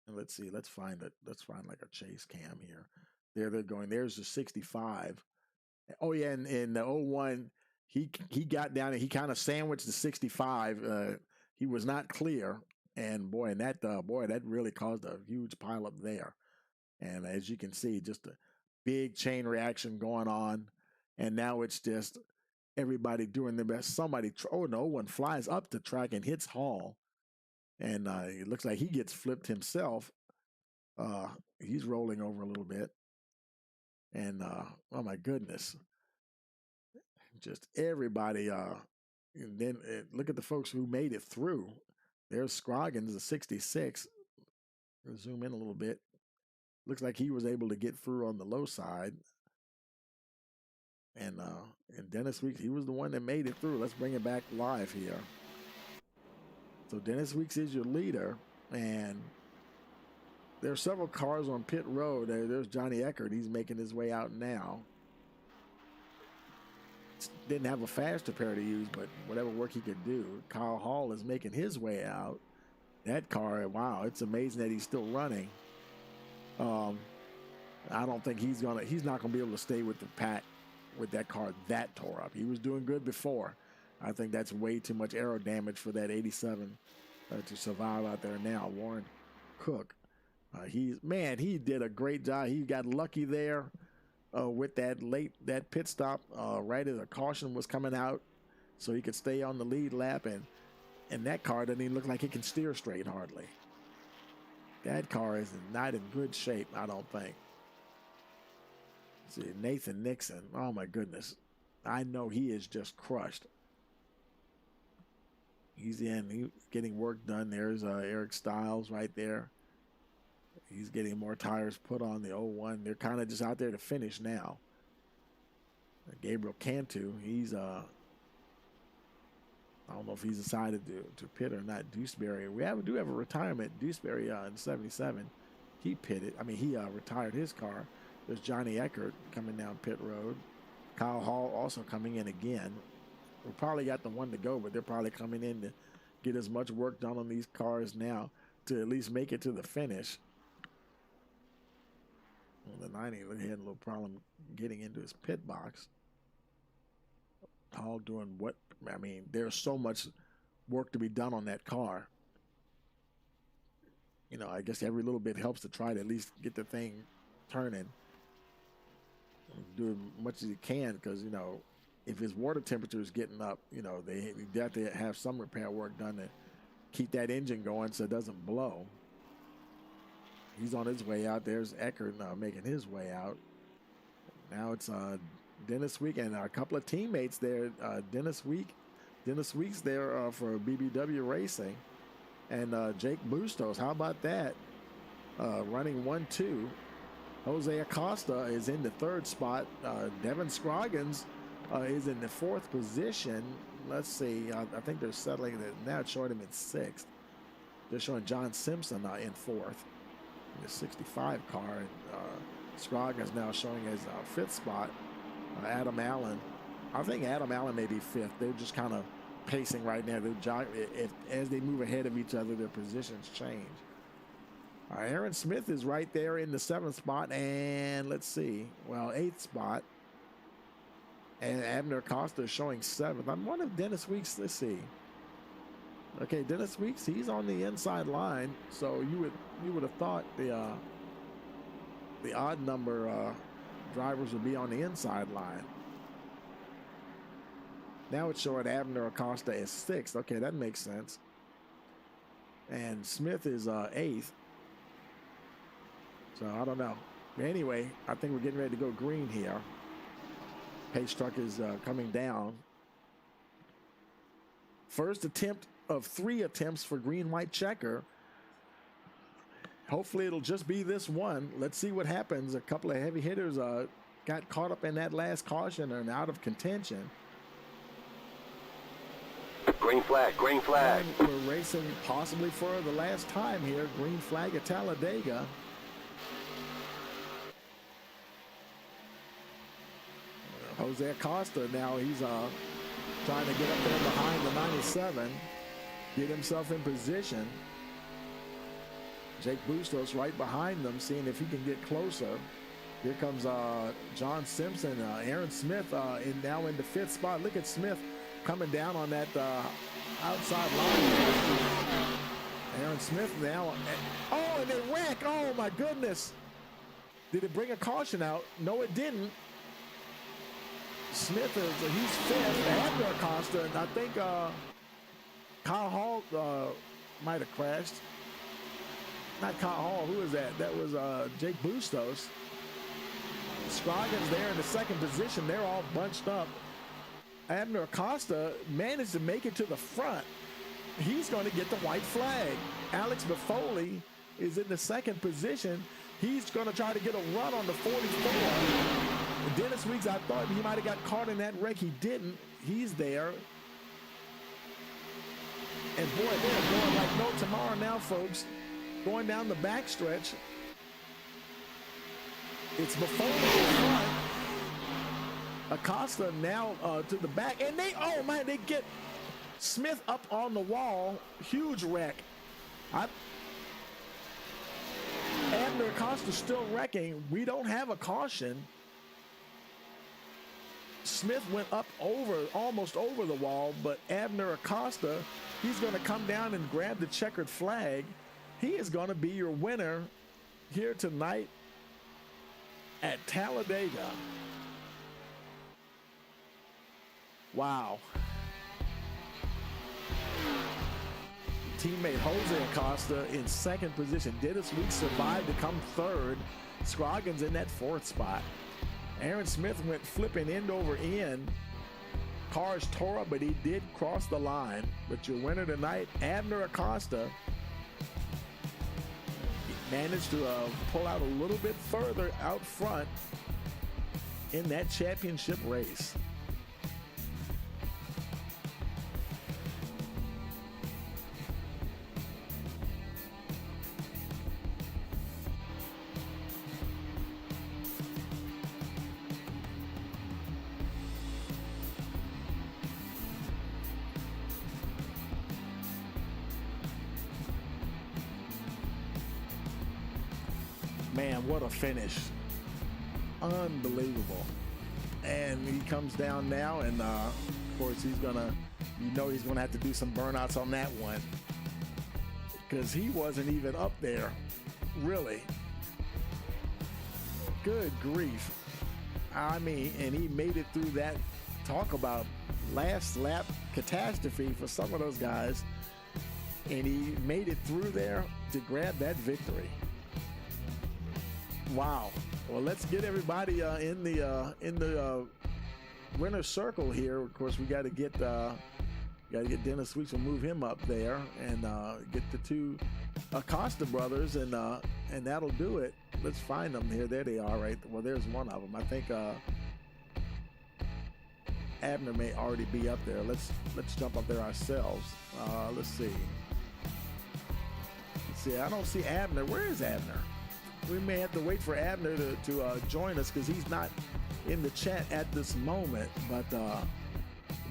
And let's see. Let's find like a chase cam here. There they're going. There's the 65. Oh yeah, and in the 01, he got down and he kind of sandwiched the 65. He was not clear, and that really caused a huge pileup there. And as you can see, just a big chain reaction going on, and now it's just everybody doing their best. One flies up the track and hits Hall, and it looks like he gets flipped himself. He's rolling over a little bit. And oh my goodness, just everybody. And then look at the folks who made it through. There's Scroggins, the 66. We'll zoom in a little bit. Looks like he was able to get through on the low side. And Dennis Weeks, he was the one that made it through. Let's bring it back live here. So Dennis Weeks is your leader, and there are several cars on pit road. There's Johnny Eckert. He's making his way out now. Didn't have a faster pair to use, but whatever work he could do. Kyle Hall is making his way out. That car, wow, it's amazing that he's still running. I don't think he's not gonna be able to stay with the pack with that car that tore up. He was doing good before. I think that's way too much aero damage for that 87 to survive out there now. Warren Cook, he did a great job. He got lucky there with that pit stop right as a caution was coming out, so he could stay on the lead lap. And that car doesn't even look like it can steer straight hardly. That car is not in good shape, I don't think. See, Nathan Nixon, oh my goodness. I know he is just crushed. He's getting work done. There's Eric Stiles right there. He's getting more tires put on the 01. They're kind of just out there to finish now. Gabriel Cantu, he's I don't know if he's decided to pit or not. Dewsbury, do have a retirement. Dewsbury in 77, he pitted. I mean, he retired his car. There's Johnny Eckert coming down pit road. Kyle Hall also coming in again. We probably got the one to go, but they're probably coming in to get as much work done on these cars now to at least make it to the finish. Well, the 90 had a little problem getting into his pit box. Hall doing what? I mean, there's so much work to be done on that car. You know, I guess every little bit helps to try to at least get the thing turning. Do as much as he can, because, you know, if his water temperature is getting up, you know, they have to have some repair work done to keep that engine going so it doesn't blow. He's on his way out. There's Eckert making his way out. Now it's Dennis Week and a couple of teammates there. Dennis Week's there for BBW Racing. And Jake Bustos, how about that? Running 1-2. Jose Acosta is in the third spot. Devin Scroggins is in the fourth position. Let's see. I think they're settling it. Now it's showing him in sixth. They're showing John Simpson in fourth. In the 65 car. And, Scroggins now showing his fifth spot. Adam Allen. I think Adam Allen may be fifth. They're just kind of pacing right now. As they move ahead of each other, their positions change. Aaron Smith is right there in the seventh spot, and let's see, eighth spot. And Abner Costa is showing seventh. I'm one of Dennis Weeks. Let's see. Okay, Dennis Weeks, he's on the inside line, so you would have thought the odd number drivers would be on the inside line. Now it's showing Abner Acosta as sixth. Okay, that makes sense. And Smith is eighth. So I don't know. But anyway, I think we're getting ready to go green here. Pace truck is coming down. First attempt of 3 attempts for green-white checker. Hopefully it'll just be this one. Let's see what happens. A couple of heavy hitters got caught up in that last caution and out of contention. Green flag, green flag. And we're racing possibly for the last time here. Green flag at Talladega. Jose Acosta now, he's trying to get up there behind the 97, get himself in position. Jake Bustos right behind them, seeing if he can get closer. Here comes John Simpson. Aaron Smith now in the fifth spot. Look at Smith coming down on that outside line. Aaron Smith now. And they wreck. Oh, my goodness. Did it bring a caution out? No, it didn't. Smith he's fifth. Abner Acosta, and I think Kyle Hall might have crashed. Not Kyle Hall. Who was that? That was Jake Bustos. Scroggins there in the second position. They're all bunched up. Abner Acosta managed to make it to the front. He's going to get the white flag. Alex Befoli is in the second position. He's going to try to get a run on the 44. Dennis Weeks, I thought he might have got caught in that wreck. He didn't. He's there. And boy, they're going like no tomorrow now, folks. Going down the backstretch. It's before the front. Acosta now to the back. And they get Smith up on the wall. Huge wreck. Abner Acosta still wrecking. We don't have a caution. Smith went up almost over the wall, but Abner Acosta, he's going to come down and grab the checkered flag. He is going to be your winner here tonight at Talladega. Wow. Teammate Jose Acosta in second position. Dennis Weeks survived to come third. Scroggins in that fourth spot. Aaron Smith went flipping end over end. Cars tore up, but he did cross the line. But your winner tonight, Abner Acosta, managed to pull out a little bit further out front in that championship race. Man, what a finish. Unbelievable. And he comes down now, and of course he's gonna have to do some burnouts on that one, because he wasn't even up there, really. Good grief. I mean, and he made it through that. Talk about last lap catastrophe for some of those guys, and he made it through there to grab that victory. Wow. Well, let's get everybody in the winner's circle here. Of course, we got to get Dennis Weeks. We'll move him up there and get the two Acosta brothers, and that'll do it. Let's find them here. There they are, right? Well, there's one of them. I think Abner may already be up there. Let's jump up there ourselves. Let's see. I don't see Abner. Where is Abner? We may have to wait for Abner to join us, because he's not in the chat at this moment, but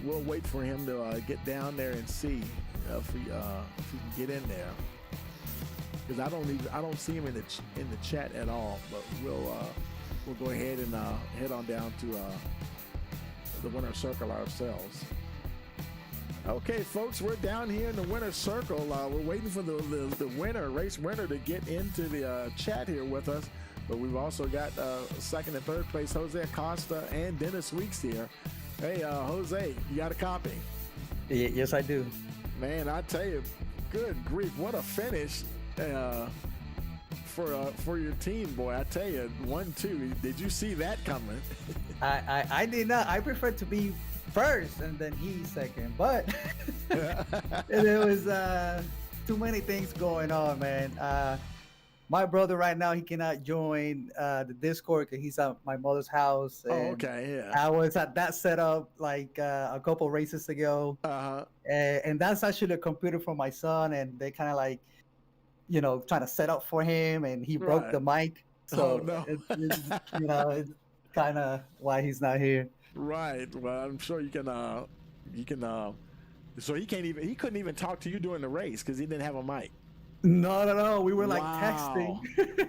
we'll wait for him to get down there and see if he can get in there, because I don't see him in the chat at all. But we'll go ahead and head on down to the winner's circle ourselves. Okay, folks, we're down here in the winner's circle. We're waiting for the race winner to get into the chat here with us. But we've also got second and third place Jose Acosta and Dennis Weeks here. Hey, Jose, you got a copy? Yes, I do. Man, I tell you, good grief, what a finish for your team, boy. I tell you, 1-2. Did you see that coming? I did not. I prefer to be first and then he second, but there was too many things going on, man. My brother right now, he cannot join the Discord because he's at my mother's house. Oh, okay, yeah. I was at that setup like a couple races ago, and that's actually a computer for my son, and they kind of like, trying to set up for him, and he broke the mic, so no. it's kind of why he's not here. Right. Well, I'm sure you can. So he couldn't even talk to you during the race because he didn't have a mic. No. We were like texting.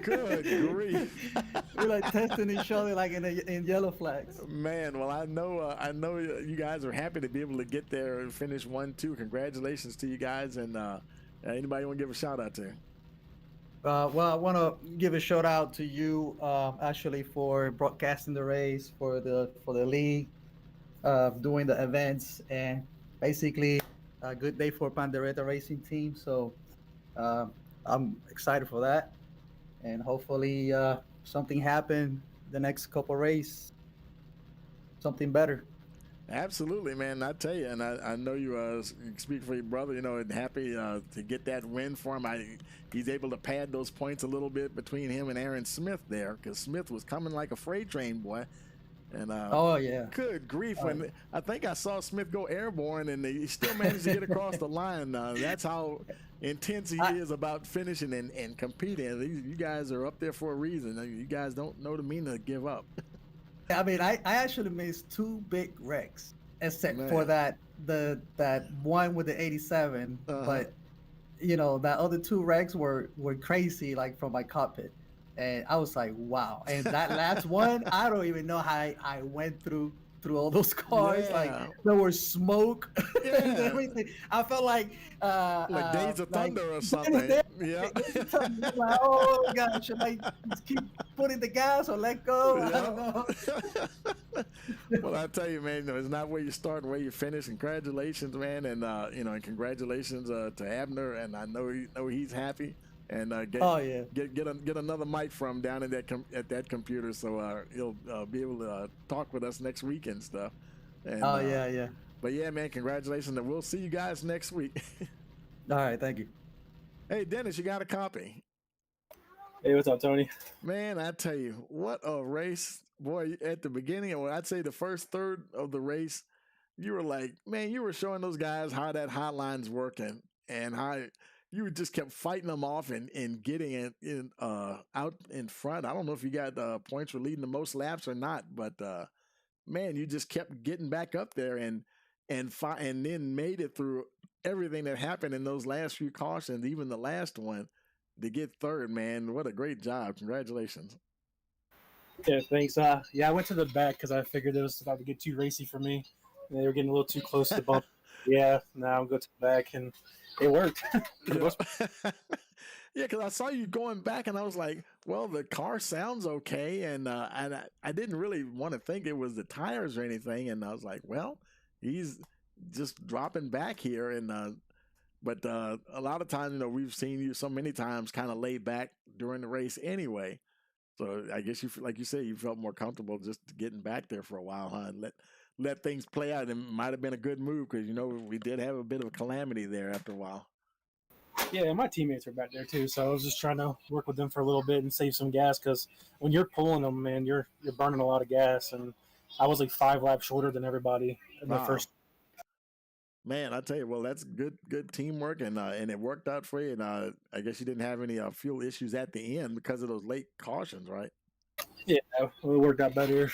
Good grief. We were like texting each other like in yellow flags. Man, well, I know you guys are happy to be able to get there and finish 1-2. Congratulations to you guys. And anybody want to give a shout out to? Well, I want to give a shout out to you, actually, for broadcasting the race for the league, doing the events, and basically a good day for Pandereta Racing Team. So I'm excited for that, and hopefully something happen the next couple race, something better. Absolutely, man. I tell you, and I know you speak for your brother, and happy to get that win for him. He's able to pad those points a little bit between him and Aaron Smith there, because Smith was coming like a freight train, boy. And oh, yeah. Good grief. When I think I saw Smith go airborne, and he still managed to get across the line. That's how intense he is about finishing and competing. You guys are up there for a reason. You guys don't know the meaning of give up. I mean, I actually missed two big wrecks, except for that one with the 87. But that other two wrecks were crazy, like from my cockpit, and I was like, wow. And that last one, I don't even know how I went through through all those cars. Yeah. Like there was smoke and Yeah. everything. I felt like Days of like, Thunder or something. Yeah. Days of Thunder. I'm like, oh gosh, should I just keep putting the gas or let go? I don't know. Well, I tell you, man, it's not where you start, where you finish. Congratulations, man, and and congratulations to Abner, and I know he's happy, and get another mic from down in at that computer, so he'll be able to talk with us next week and stuff. And, yeah. But yeah, man, congratulations, and we'll see you guys next week. All right, thank you. Hey, Dennis, you got a copy? Hey, what's up, Tony? Man, I tell you, what a race. Boy, at the beginning, or I'd say the first third of the race, you were like, man, you were showing those guys how that hotline's working and how you just kept fighting them off and getting it out in front. I don't know if you got points for leading the most laps or not, but man, you just kept getting back up there and then made it through everything that happened in those last few cautions, even the last one, to get third. Man, what a great job! Congratulations. Yeah, thanks. Yeah, I went to the back because I figured it was about to get too racy for me. And they were getting a little too close to the bump. Yeah, now I'm going to the back, and it worked. Yeah, because I saw you going back, and I was like, well, the car sounds okay, and I didn't really want to think it was the tires or anything, and I was like, well, he's just dropping back here, and but a lot of times, we've seen you so many times kind of laid back during the race anyway. So I guess like you said, you felt more comfortable just getting back there for a while, huh? And let things play out. It might have been a good move because we did have a bit of a calamity there after a while. Yeah, and my teammates were back there too, so I was just trying to work with them for a little bit and save some gas because when you're pulling them, man, you're burning a lot of gas, and I was like 5 laps shorter than everybody in the first. Man, I tell you, well, that's good teamwork, and it worked out for you. And I guess you didn't have any fuel issues at the end because of those late cautions, right? Yeah, well, it worked out better.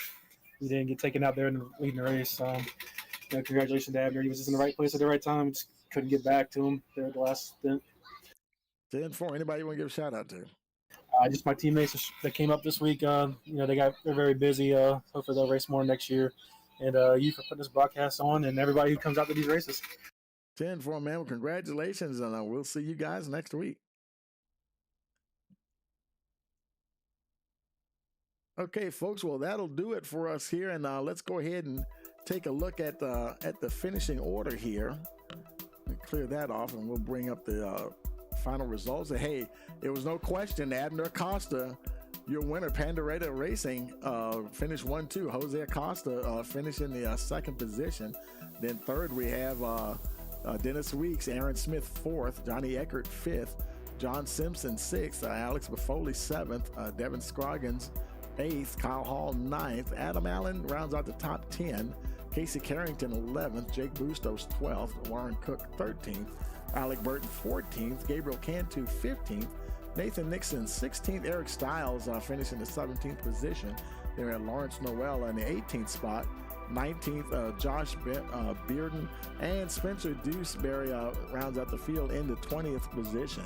We didn't get taken out there in leading the race. Congratulations to Abner. He was just in the right place at the right time. Just couldn't get back to him there at the last stint. 10-4. Anybody you want to give a shout out to? Just my teammates that came up this week. They're very busy. Hopefully they'll race more next year. And you for putting this broadcast on, and everybody who comes out to these races. 10-4, man. Well, congratulations, and we'll see you guys next week. Okay, folks. Well, that'll do it for us here, and let's go ahead and take a look at the finishing order here. Clear that off, and we'll bring up the final results. Hey, it was no question, Abner Acosta, your winner. Pandoreta Racing finished 1-2. Jose Acosta finished in the second position. Then third, we have Dennis Weeks, Aaron Smith fourth, Johnny Eckert fifth, John Simpson sixth, Alex Buffoli seventh, Devin Scroggins eighth, Kyle Hall ninth, Adam Allen rounds out the top 10, Casey Carrington 11th, Jake Bustos 12th, Warren Cook 13th, Alec Burton 14th, Gabriel Cantu 15th, Nathan Nixon 16th, Eric Stiles finished in the 17th position. Then at Lawrence Noel in the 18th spot, 19th Josh Bearden, and Spencer Dewsbury rounds out the field in the 20th position.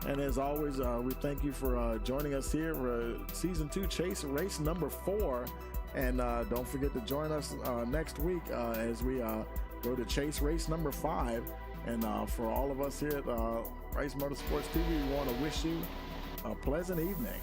And as always, we thank you for joining us here for Season 2 Chase Race number 4. And don't forget to join us next week as we go to Chase Race number 5. And for all of us here at Rice Motorsports TV, we want to wish you a pleasant evening.